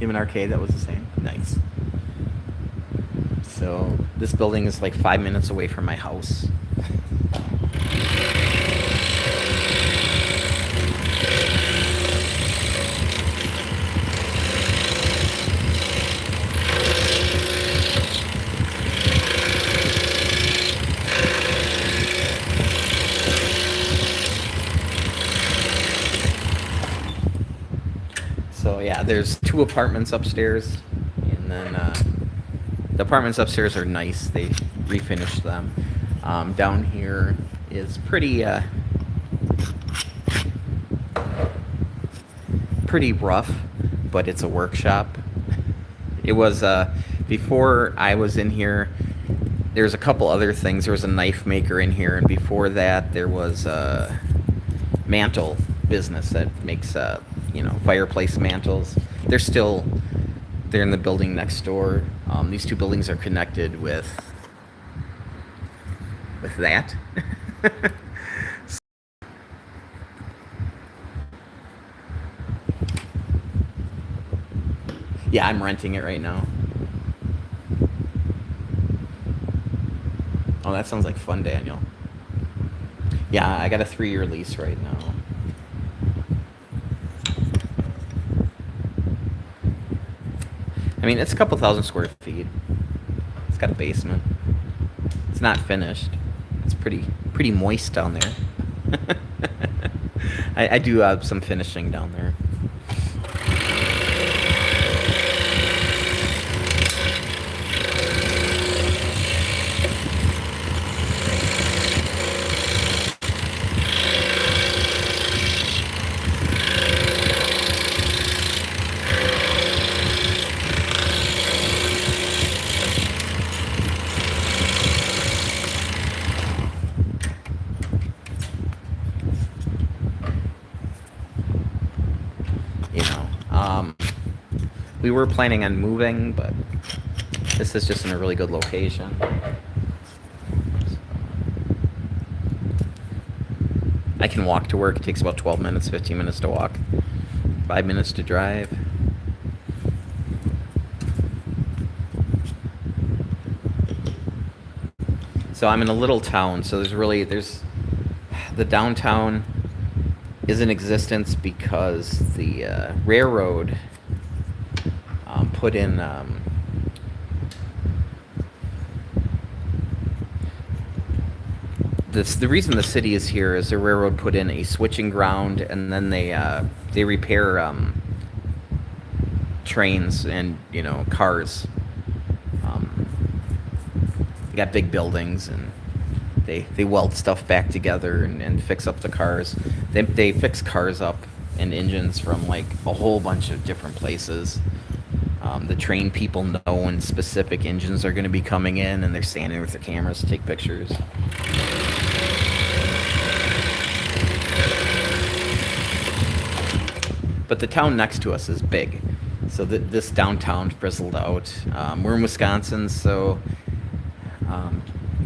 Even arcade, that was the same. Nice. So this building is like 5 minutes away from my house. So yeah, there's 2 apartments upstairs, and then the apartments upstairs are nice. They refinished them. Down here is pretty rough, but it's a workshop. It was before I was in here. There's a couple other things. There was a knife maker in here, and before that, there was a mantle business that makes fireplace mantles. They're in the building next door. These 2 buildings are connected with that. Yeah, I'm renting it right now. Oh, that sounds like fun, Daniel. Yeah, I got a 3-year lease right now. I mean, it's a couple thousand square feet. It's got a basement. It's not finished. It's pretty moist down there. I do have some finishing down there. We were planning on moving, but this is just in a really good location. I can walk to work. It takes about 12 minutes, 15 minutes to walk, 5 minutes to drive. So I'm in a little town, so there's the downtown is in existence because the railroad put in the reason the city is here is the railroad put in a switching ground, and then they repair trains and cars. They got big buildings, and they weld stuff back together and fix up the cars. They fix cars up and engines from like a whole bunch of different places. The train people know when specific engines are going to be coming in, and they're standing with their cameras to take pictures. But the town next to us is big, so this downtown frizzled out. We're in Wisconsin, so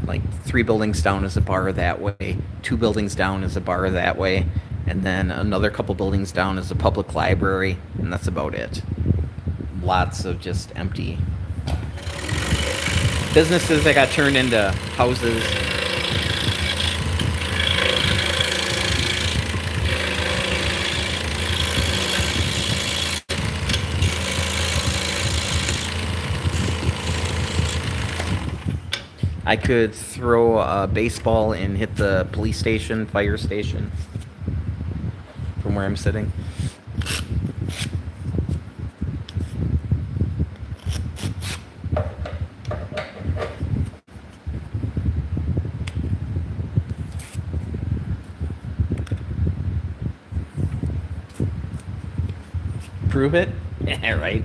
like 3 buildings down is a bar that way, 2 buildings down is a bar that way, and then another couple buildings down is a public library, and that's about it. Lots of just empty businesses that got turned into houses. I could throw a baseball and hit the police station, fire station from where I'm sitting. Prove it? Yeah, right.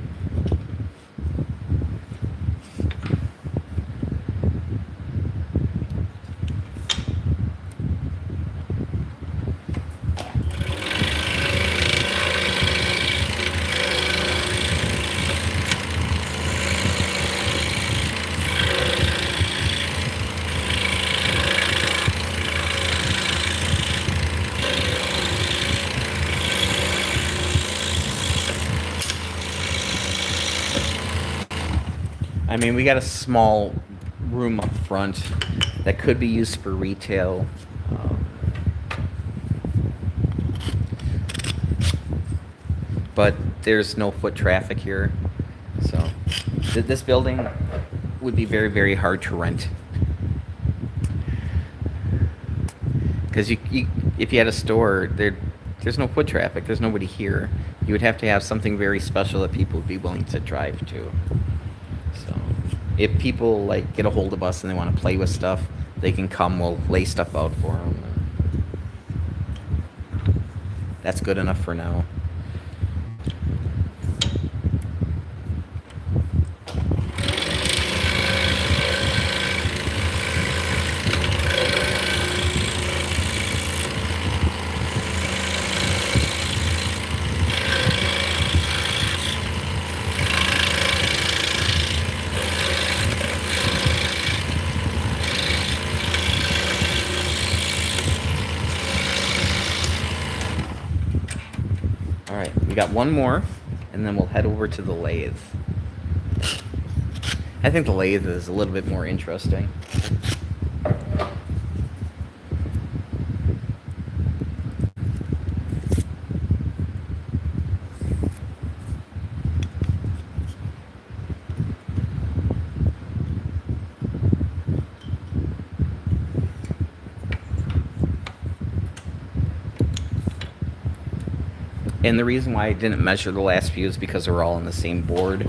I mean, we got a small room up front that could be used for retail. But there's no foot traffic here. So this building would be very, very hard to rent. Because if you had a store, there's no foot traffic. There's nobody here. You would have to have something very special that people would be willing to drive to. So if people like get a hold of us and they want to play with stuff, they can come. We'll lay stuff out for them. That's good enough for now. We got one more, and then we'll head over to the lathe. I think the lathe is a little bit more interesting. And the reason why I didn't measure the last few is because they're all on the same board.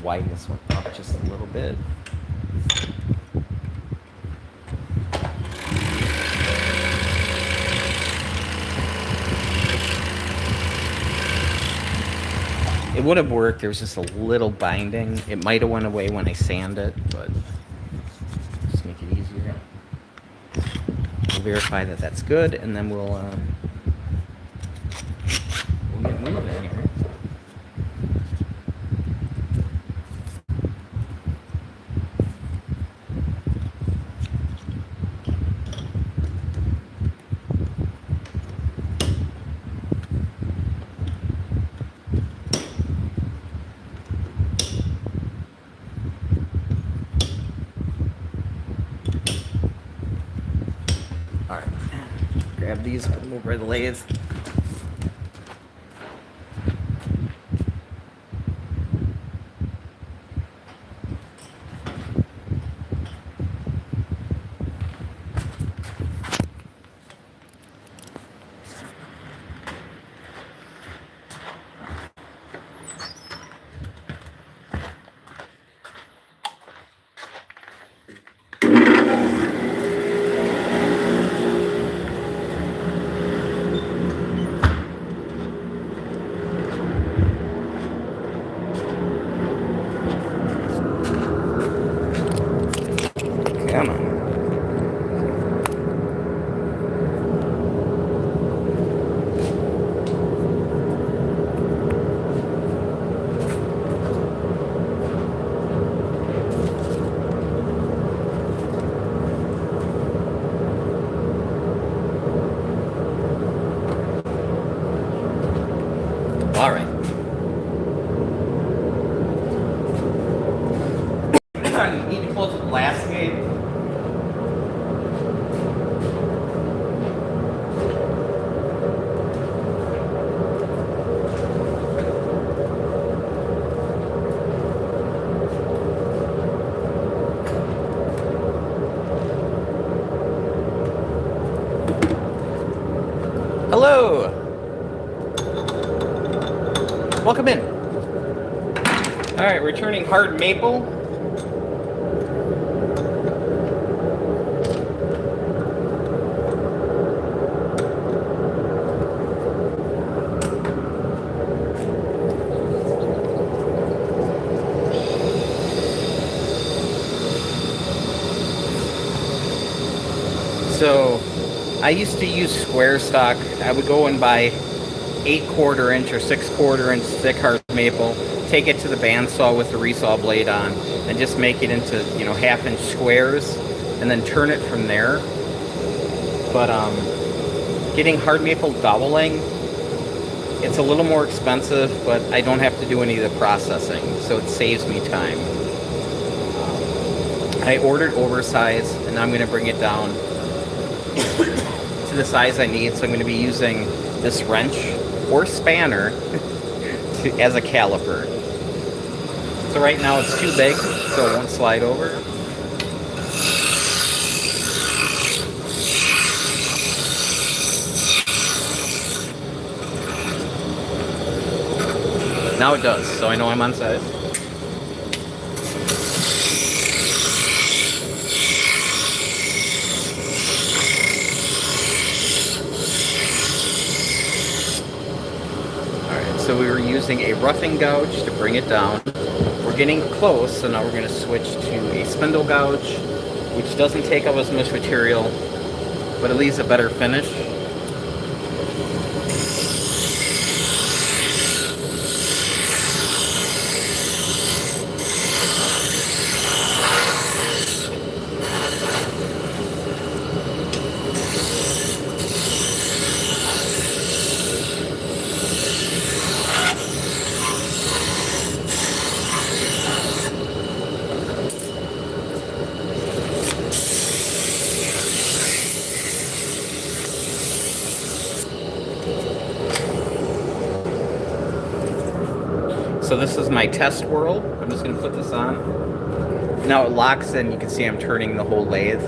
Widen this one up just a little bit. It would have worked. There was just a little binding. It might have went away when I sand it, but just make it easier. We'll verify that that's good, and then we'll get moving here. Grab these, put them over the lathe. Come on. All right. You need to close the glass gate. Hello. Welcome in. All right, returning hard maple. So I used to use square stock. I would go and buy 8/4 inch or 6/4 inch thick hard maple, take it to the bandsaw with the resaw blade on, and just make it into, you know, 1/2 inch squares, and then turn it from there. But getting hard maple doweling, it's a little more expensive, but I don't have to do any of the processing, so it saves me time. I ordered oversized, and I'm going to bring it down to the size I need, so I'm going to be using this wrench or spanner as a caliper. So right now it's too big, so it won't slide over. Now it does, so I know I'm on size. So we were using a roughing gouge to bring it down. We're getting close, so now we're going to switch to a spindle gouge, which doesn't take up as much material, but it leaves a better finish. So this is my test whirl. I'm just going to put this on. Now it locks in. You can see I'm turning the whole lathe.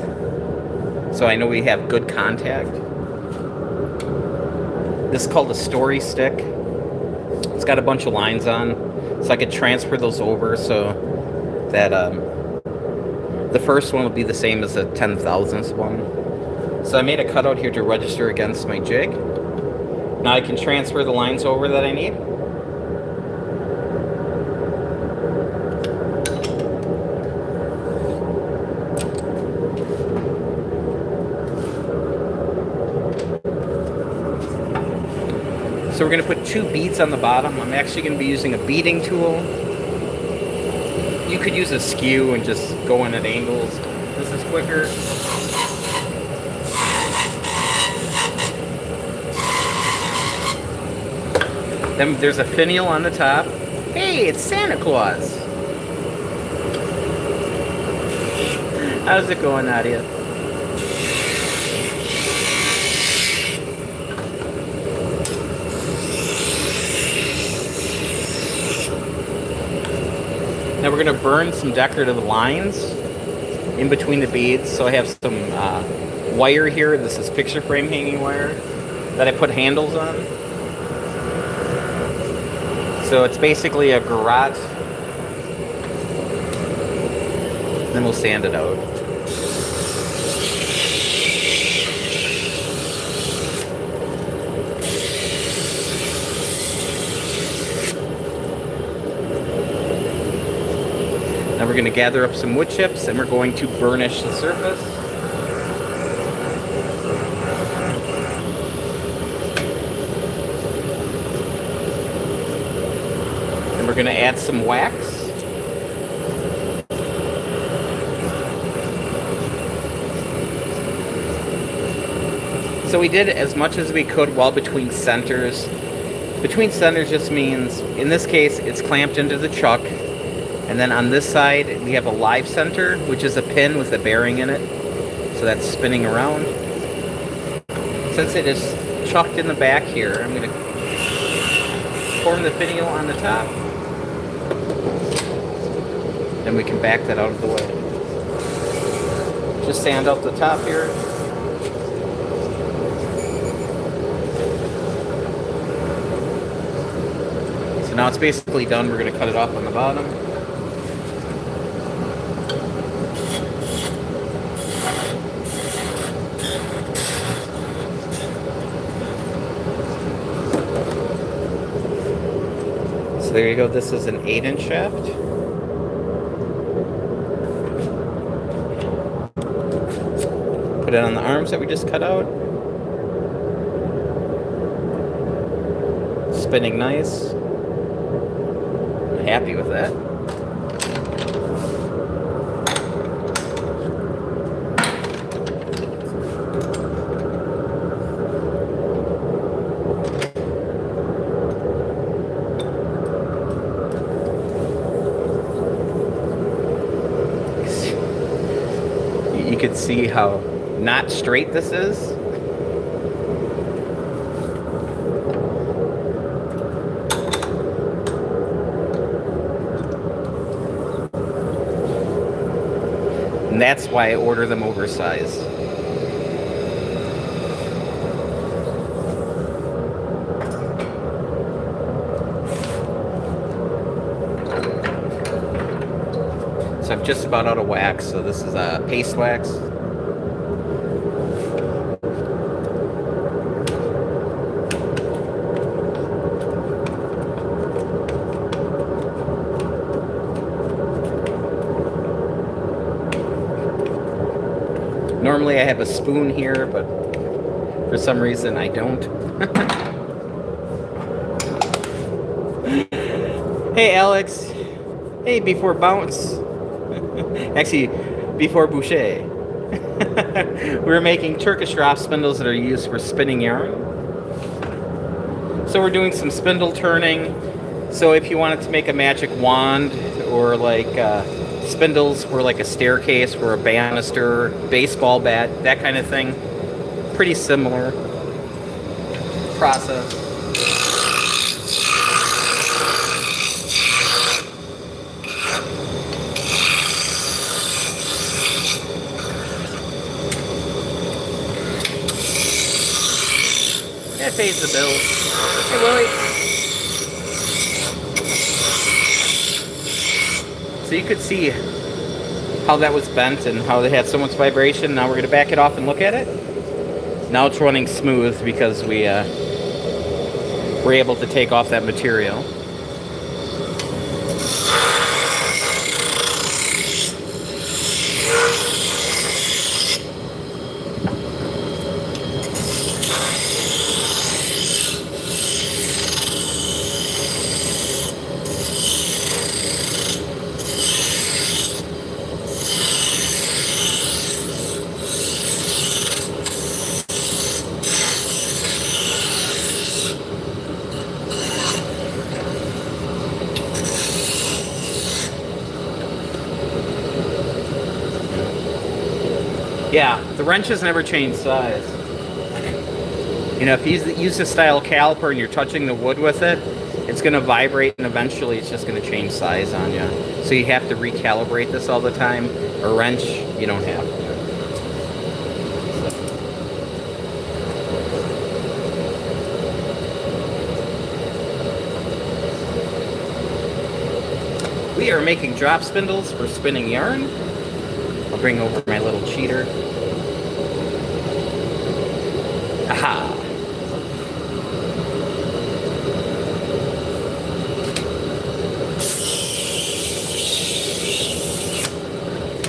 So I know we have good contact. This is called a story stick. It's got a bunch of lines on. So I could transfer those over so that the first one will be the same as the 10,000th one. So I made a cutout here to register against my jig. Now I can transfer the lines over that I need. So we're going to put 2 beads on the bottom. I'm actually going to be using a beading tool. You could use a skew and just go in at angles. This is quicker. Then there's a finial on the top. Hey, it's Santa Claus. How's it going, Nadia? Now we're going to burn some decorative lines in between the beads. So I have some wire here. This is picture frame hanging wire that I put handles on. So it's basically a garrote. Then we'll sand it out. Now we're going to gather up some wood chips and we're going to burnish the surface. And we're going to add some wax. So we did as much as we could while between centers. Between centers just means, in this case, it's clamped into the chuck. And then on this side, we have a live center, which is a pin with a bearing in it. So that's spinning around. Since it is chucked in the back here, I'm going to form the finial on the top. Then we can back that out of the way. Just sand out the top here. So now it's basically done. We're going to cut it off on the bottom. So there you go, this is an 8-inch shaft. Put it on the arms that we just cut out. Spinning nice. I'm happy with that. You could see how not straight this is. And that's why I order them oversized. So I'm just about out of wax, so this is paste wax. Normally I have a spoon here, but for some reason I don't. Hey Alex. Hey, before bounce. Actually, before boucher. We're making Turkish drop spindles that are used for spinning yarn. So we're doing some spindle turning. So if you wanted to make a magic wand, or like spindles for like a staircase or a banister, baseball bat, that kind of thing, pretty similar process. pays the bills. Hey, Willie. So you could see how that was bent and how they had so much vibration. Now we're going to back it off and look at it. Now it's running smooth because we were able to take off that material. Yeah, the wrench has never changed size. You know, if you use a style caliper and you're touching the wood with it, it's going to vibrate and eventually it's just going to change size on you. So you have to recalibrate this all the time. A wrench, you don't have to. We are making drop spindles for spinning yarn. I'll bring over my little cheater. Aha!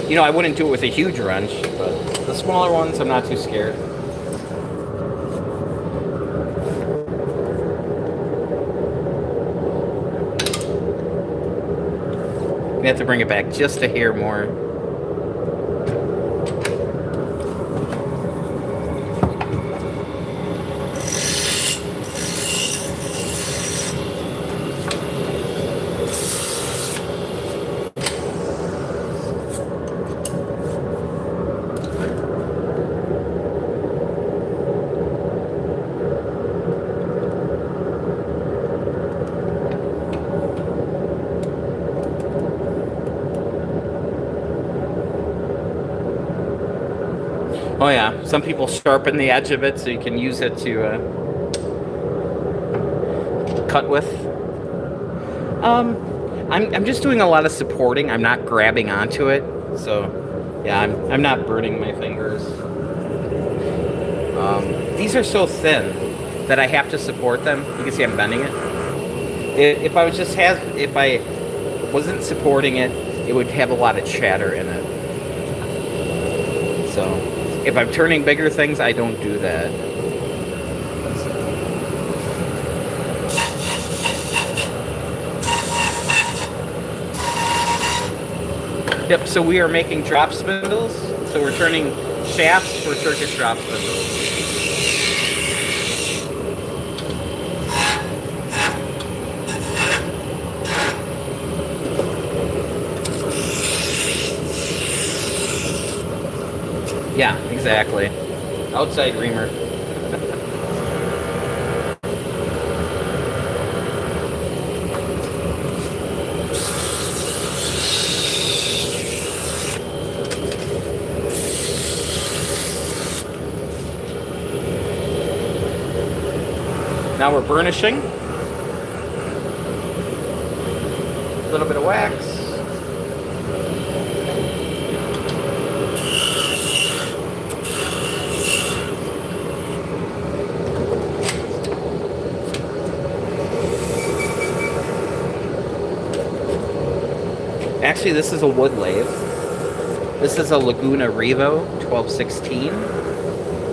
You know, I wouldn't do it with a huge wrench, but the smaller ones, I'm not too scared. We have to bring it back just a hair more. Oh yeah, some people sharpen the edge of it so you can use it to cut with. I'm just doing a lot of supporting. I'm not grabbing onto it, so yeah, I'm not burning my fingers. These are so thin that I have to support them. You can see I'm bending it. If I wasn't supporting it, it would have a lot of chatter in it. So if I'm turning bigger things, I don't do that. Yep, so we are making drop spindles. So we're turning shafts for Turkish drop spindles. Yeah, exactly. Outside reamer. Now we're burnishing. A little bit of wax. Actually, this is a wood lathe. This is a Laguna Revo 1216.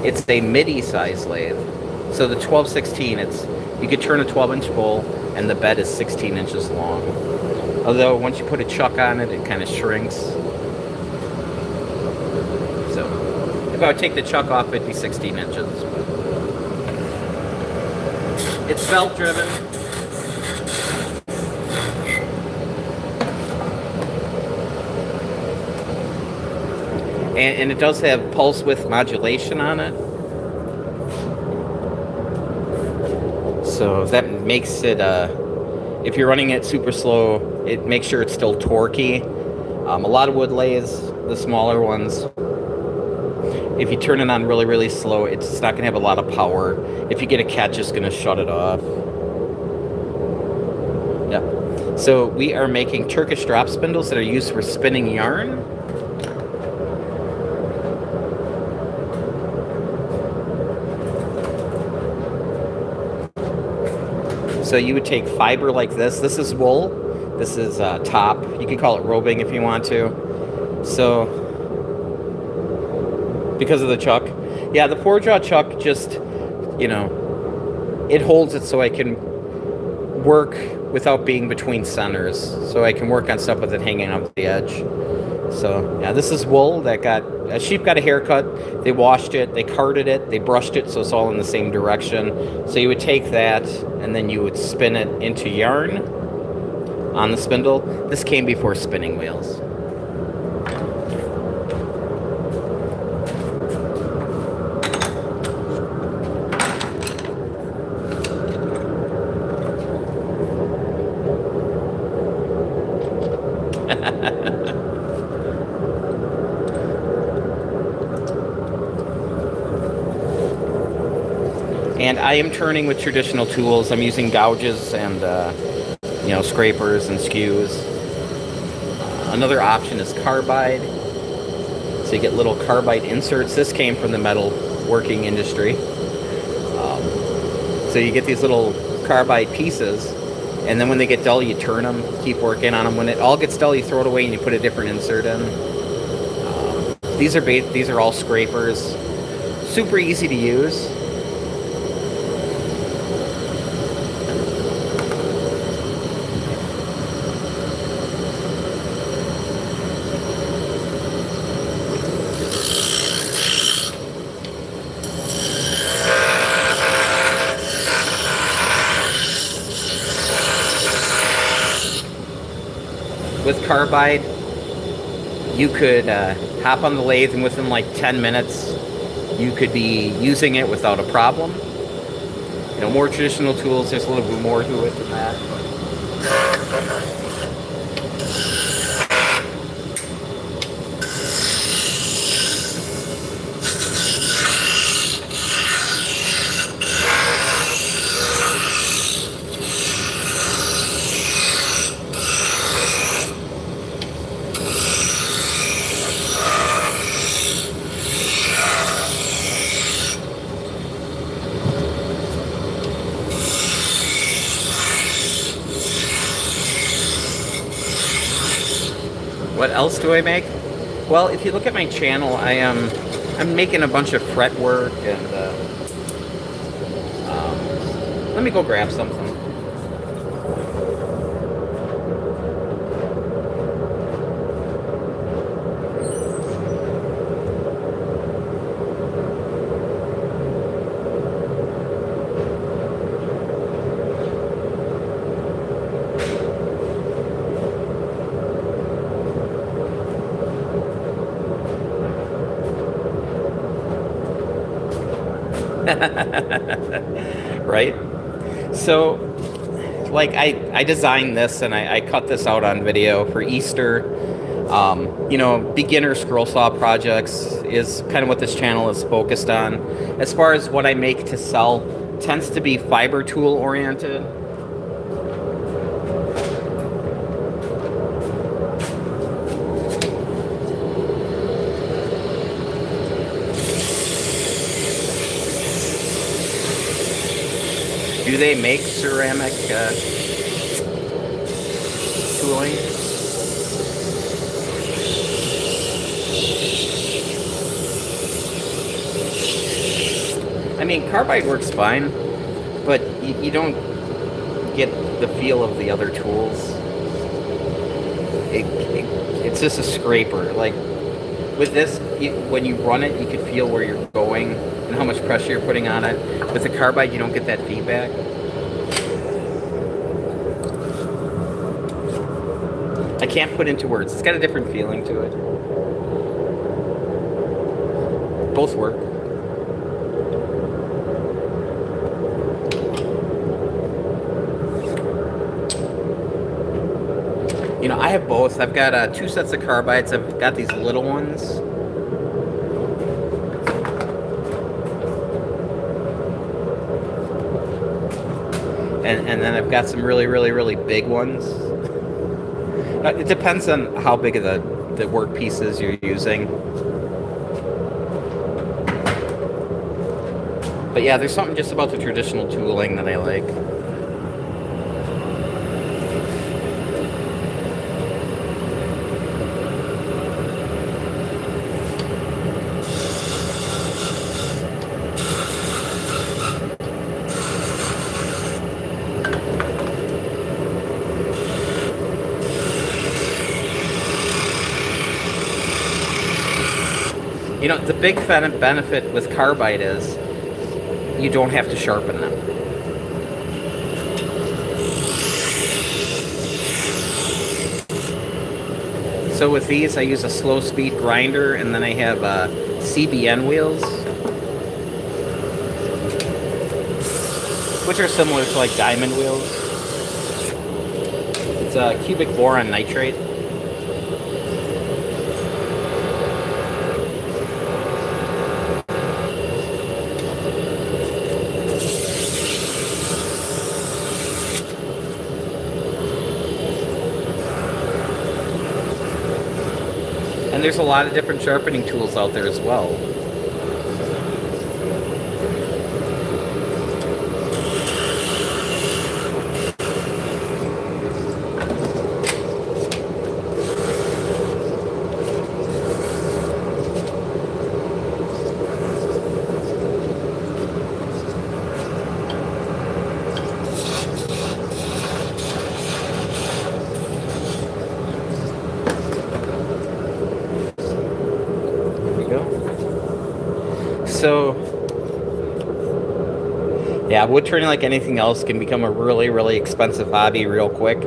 It's a midi size lathe. So the 1216, you could turn a 12-inch bowl, and the bed is 16 inches long. Although once you put a chuck on it, it kind of shrinks. So if I would take the chuck off, it'd be 16 inches. It's belt driven. And it does have pulse width modulation on it. So that makes it, if you're running it super slow, it makes sure it's still torquey. A lot of wood lathes, the smaller ones, If you turn it on really, really slow, it's not going to have a lot of power. If you get a catch, it's going to shut it off. Yeah. So we are making Turkish drop spindles that are used for spinning yarn. So you would take fiber like this. This is wool. This is top. You can call it roving if you want to. So, because of the chuck. Yeah, the 4-jaw chuck just, you know, it holds it so I can work without being between centers. So I can work on stuff with it hanging off the edge. So, yeah, this is wool that a sheep got a haircut. They washed it, they carded it, they brushed it so it's all in the same direction. So you would take that and then you would spin it into yarn on the spindle. This came before spinning wheels. And I am turning with traditional tools. I'm using gouges and, you know, scrapers and skews. Another option is carbide. So you get little carbide inserts. This came from the metal working industry. So you get these little carbide pieces, and then when they get dull, you turn them, keep working on them. When it all gets dull, you throw it away and you put a different insert in. These are all scrapers. Super easy to use. With carbide, you could hop on the lathe and within like 10 minutes, you could be using it without a problem. You know, more traditional tools, there's a little bit more to it than that. What else do I make? Well, if you look at my channel, I'm making a bunch of fretwork and let me go grab something. Right? So, like, I designed this and I cut this out on video for Easter. You know, beginner scroll saw projects is kind of what this channel is focused on. As far as what I make to sell, tends to be fiber tool oriented. Do they make ceramic tooling? I mean, carbide works fine, but you don't get the feel of the other tools. It's just a scraper. Like, with this, when you run it, you can feel where you're going and how much pressure you're putting on it. With the carbide, you don't get that feedback. I can't put into words. It's got a different feeling to it. Both work. You know, I have both. I've got 2 sets of carbides. I've got these little ones. and then I've got some really, really, really big ones. It depends on how big of the work pieces you're using. But yeah, there's something just about the traditional tooling that I like. You know, the big benefit with carbide is you don't have to sharpen them. So with these, I use a slow speed grinder, and then I have CBN wheels, which are similar to like diamond wheels. It's a cubic boron nitrate. And there's a lot of different sharpening tools out there as well. So, yeah, wood turning, like anything else, can become a really, really expensive hobby real quick.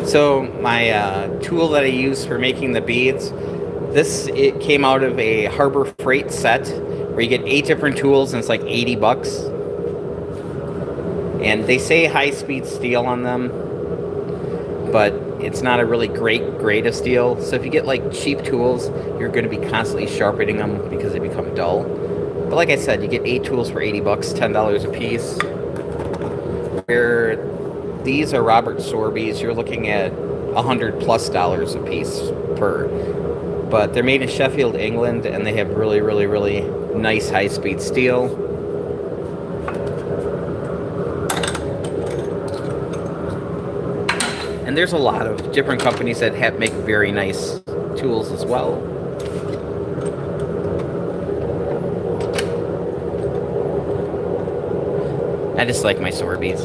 So my tool that I use for making the beads, it came out of a Harbor Freight set where you get 8 different tools and it's like $80. And they say high-speed steel on them, but it's not a really great grade of steel. So if you get like cheap tools, you're going to be constantly sharpening them because they become dull. But like I said, you get 8 tools for $80, $10 a piece. Where these are Robert Sorby's, you're looking at $100+ a piece per. But they're made in Sheffield, England, and they have really, really, really nice high-speed steel. And there's a lot of different companies that make very nice tools as well. I just like my Sorbies.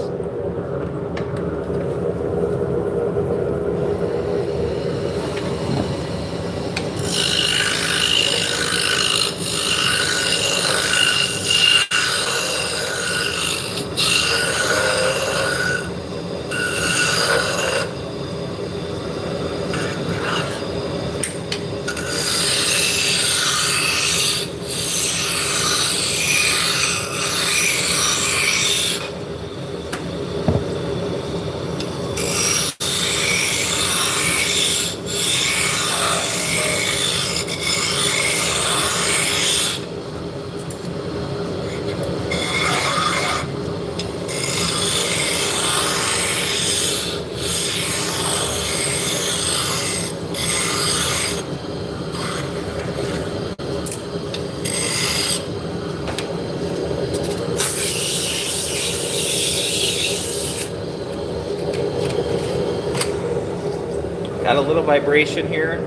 Got a little vibration here.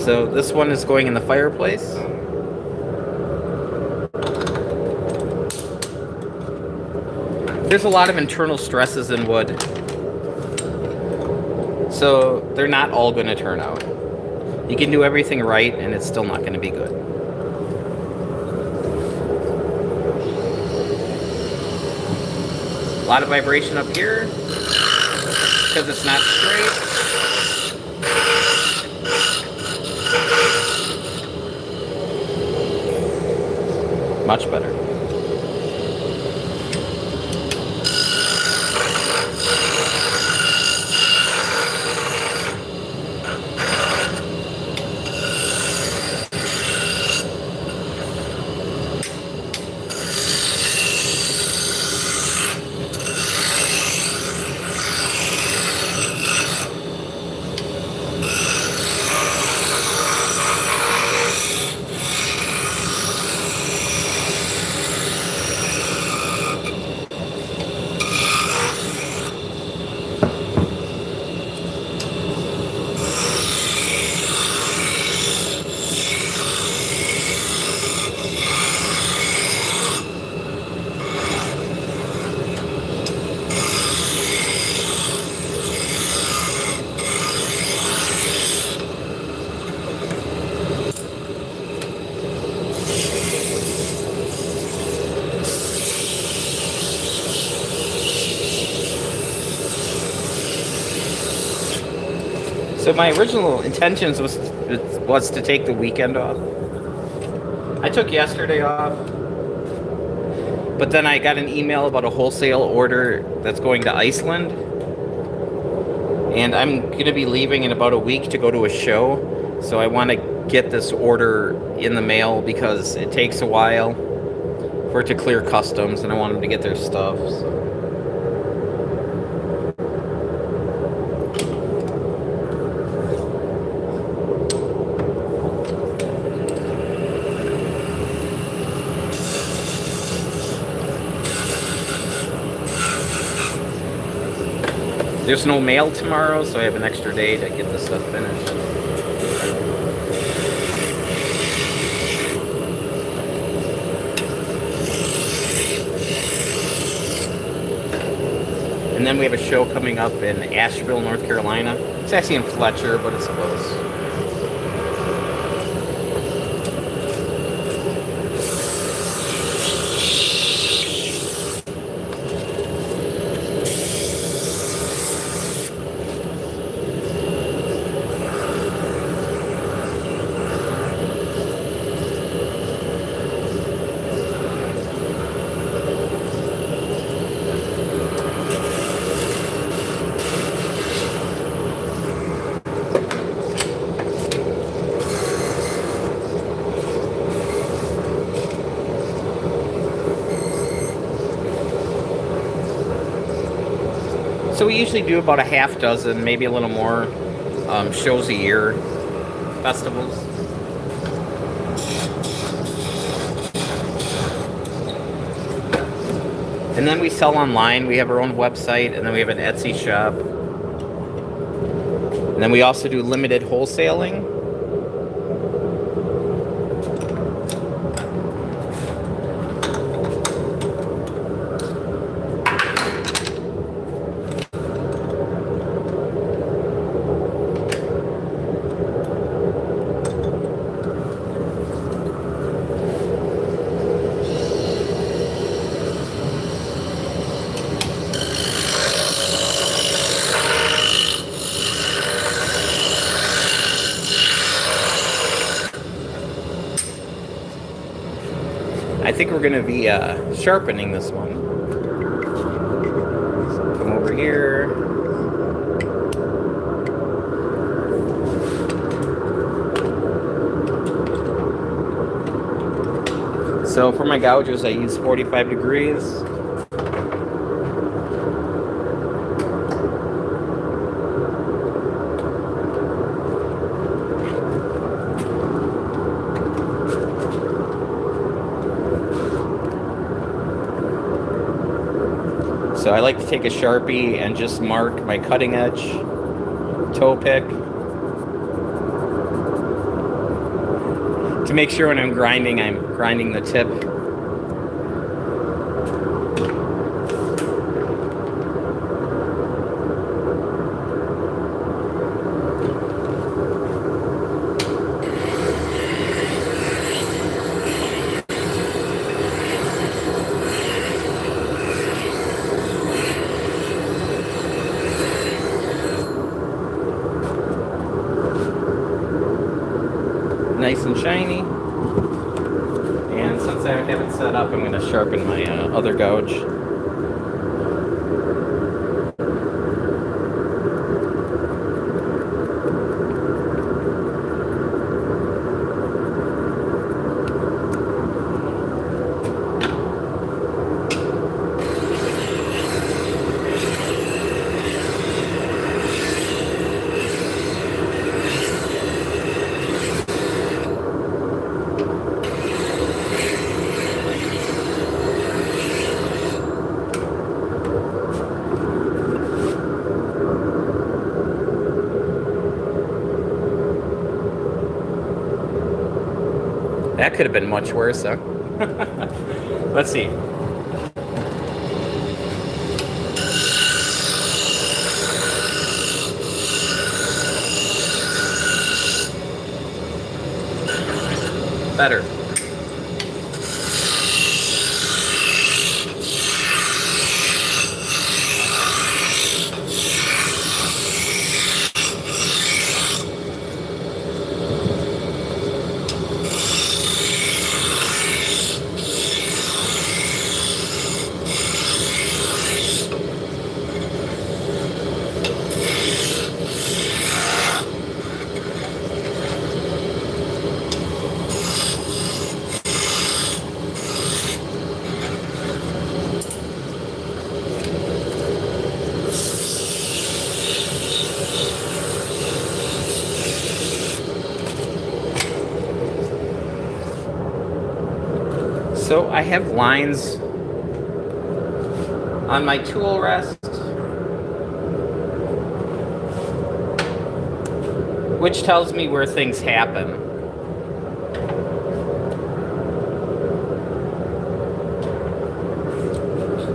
So this one is going in the fireplace. There's a lot of internal stresses in wood, so they're not all going to turn out. You can do everything right and it's still not going to be good. A lot of vibration up here because it's not straight. Much better. So my original intentions was to take the weekend off. I took yesterday off, but then I got an email about a wholesale order that's going to Iceland, and I'm gonna be leaving in about a week to go to a show. So I want to get this order in the mail because it takes a while for it to clear customs, and I want them to get their stuff. So. There's no mail tomorrow, so I have an extra day to get this stuff finished. And then we have a show coming up in Asheville, North Carolina. It's actually in Fletcher, but it's close. So we usually do about a half dozen, maybe a little more, shows a year, festivals. And then we sell online. We have our own website, and then we have an Etsy shop. And then we also do limited wholesaling. I think we're going to be sharpening this one. So come over here. So for my gouges, I use 45 degrees. So I like to take a Sharpie and just mark my cutting edge toe pick to make sure when I'm grinding the tip. Nice and shiny. And since I have it set up, I'm going to sharpen my other gouge. That could have been much worse, huh? Let's see. Better. So I have lines on my tool rest, which tells me where things happen.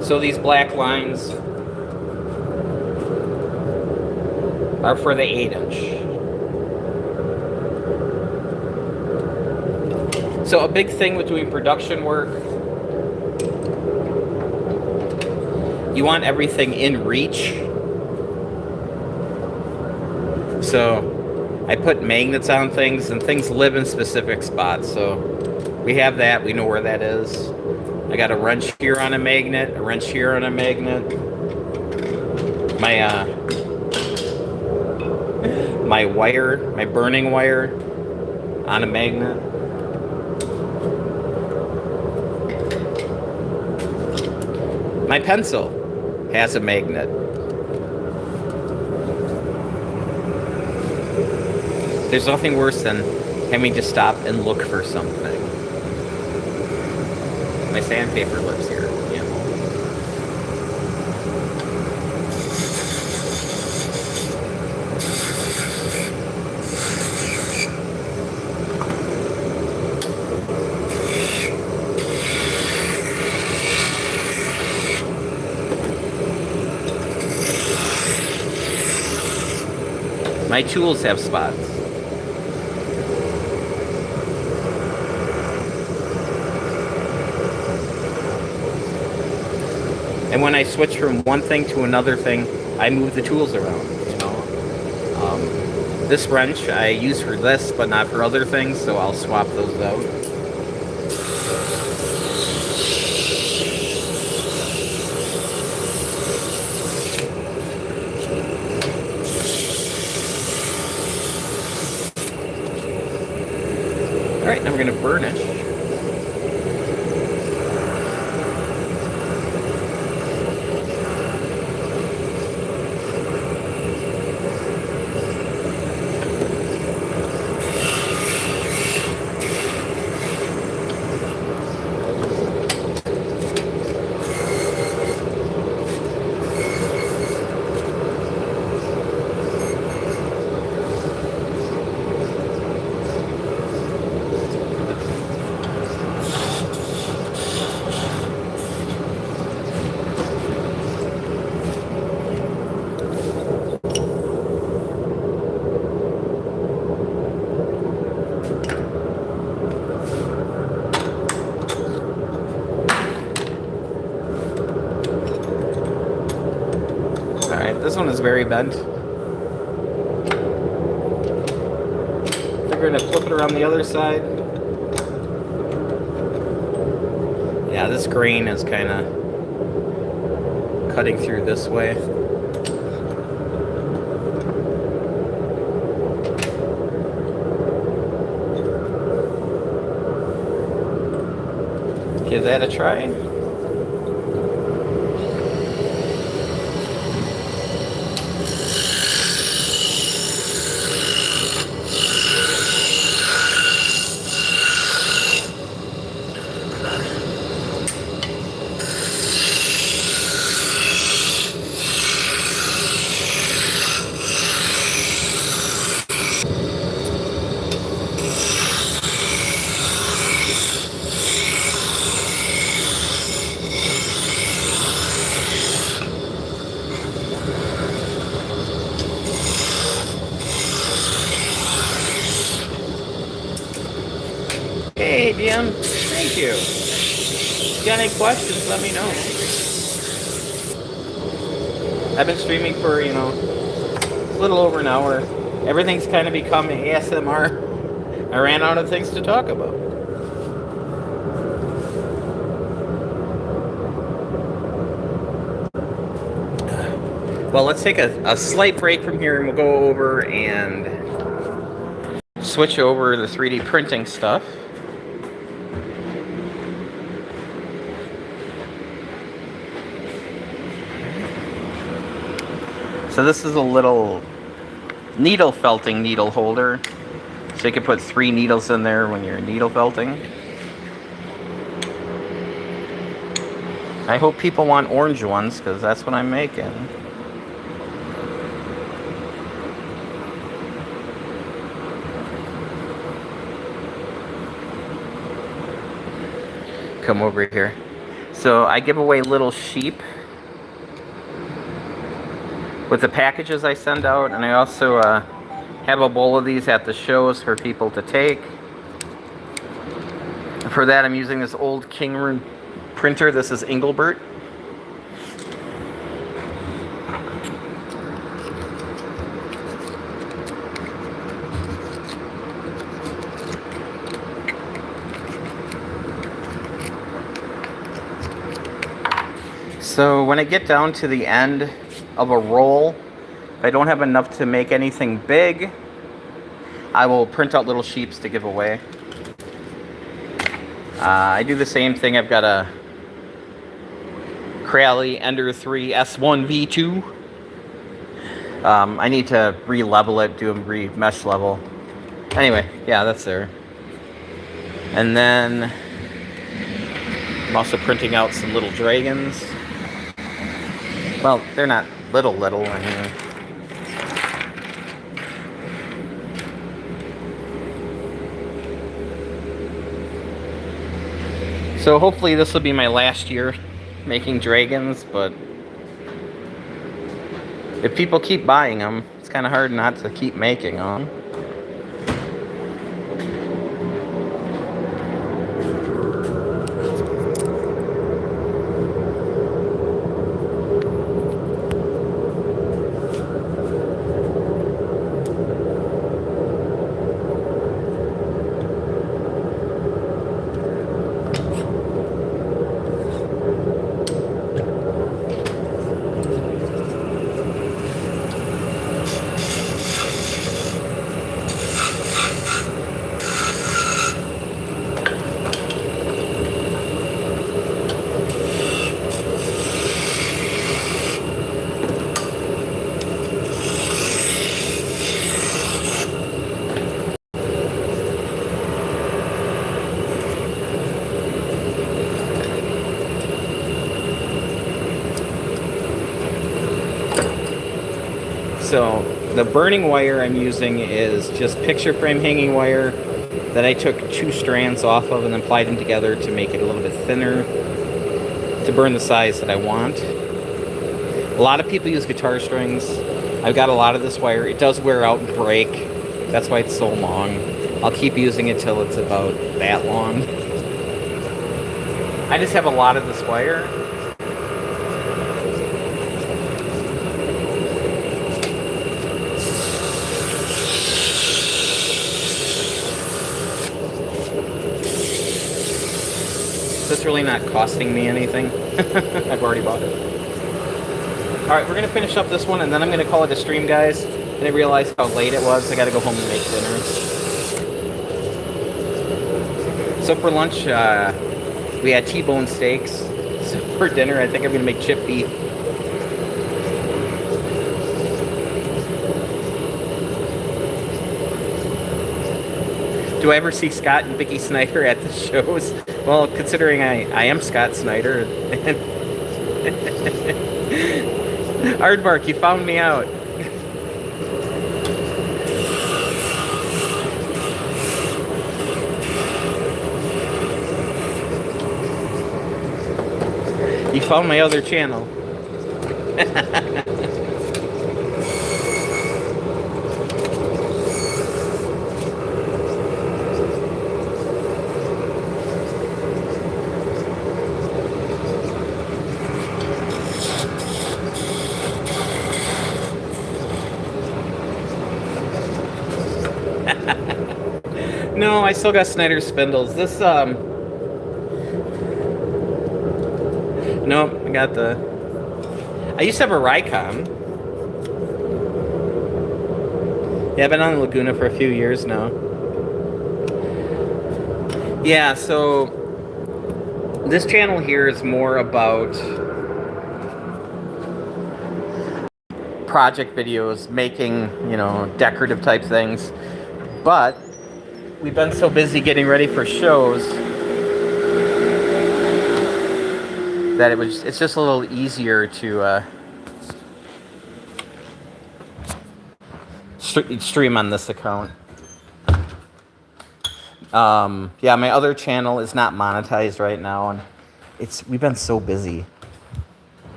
So these black lines are for the 8-inch. So a big thing with doing production work, you want everything in reach. So I put magnets on things, and things live in specific spots. So we have that, we know where that is. I got a wrench here on a magnet, a wrench here on a magnet. My wire, my burning wire on a magnet. My pencil has a magnet. There's nothing worse than having to stop and look for something. My sandpaper lives here. Yeah. My tools have spots. And when I switch from one thing to another thing, I move the tools around, you know. This wrench I use for this, but not for other things, so I'll swap those out. Alright, now we're going to burnish. This one is very bent. We're going to flip it around the other side. Yeah, this grain is kind of cutting through this way. Give that a try. Hey, DM. Thank you. If you got any questions, let me know. I've been streaming for, a little over an hour. Everything's kind of become ASMR. I ran out of things to talk about. Well, let's take a slight break from here, and we'll go over and switch over the 3D printing stuff. So this is a little needle felting needle holder. So you can put 3 needles in there when you're needle felting. I hope people want orange ones, because that's what I'm making. Come over here. So I give away little sheep with the packages I send out, and I also have a bowl of these at the shows for people to take. For that, I'm using this old King printer. This is Engelbert. So when I get down to the end of a roll, if I don't have enough to make anything big, I will print out little sheets to give away. I do the same thing. I've got a Crowley Ender 3 S1 V2. I need to re-level it, do a re-mesh level. Anyway, yeah, that's there. And then I'm also printing out some little dragons. Well, they're not little, I mean. So hopefully this will be my last year making dragons, but if people keep buying them, it's kind of hard not to keep making them. So the burning wire I'm using is just picture frame hanging wire that I took 2 strands off of and then applied them together to make it a little bit thinner to burn the size that I want. A lot of people use guitar strings. I've got a lot of this wire. It does wear out and break. That's why it's so long. I'll keep using it till it's about that long. I just have a lot of this wire. It's really not costing me anything. I've already bought it. Alright, we're going to finish up this one, and then I'm going to call it a stream, guys. And I realized how late it was. I got to go home and make dinner. So for lunch, we had T-bone steaks. So for dinner, I think I'm going to make chip beef. Do I ever see Scott and Vicky Snyder at the shows? Well, considering I am Scott Snyder. Aardvark, you found me out. You found my other channel. No, I still got Snyder's spindles. This, nope, I got the... I used to have a Raycon. Yeah, I've been on Laguna for a few years now. Yeah, so... this channel here is more about... project videos, making, you know, decorative type things. But... we've been so busy getting ready for shows that it's just a little easier to stream on this account. Yeah, my other channel is not monetized right now, and we've been so busy.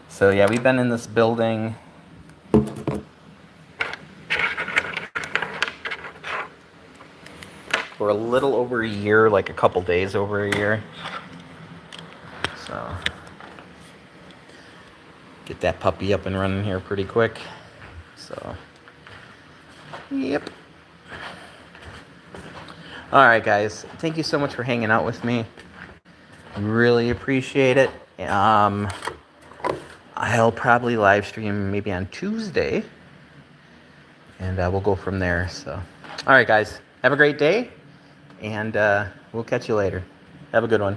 So yeah, we've been in this building for a little over a year, like a couple days over a year. So get that puppy up and running here pretty quick. So, yep. All right, guys. Thank you so much for hanging out with me. Really appreciate it. I'll probably live stream maybe on Tuesday, and we'll go from there. So, all right, guys. Have a great day, and we'll catch you later. Have a good one.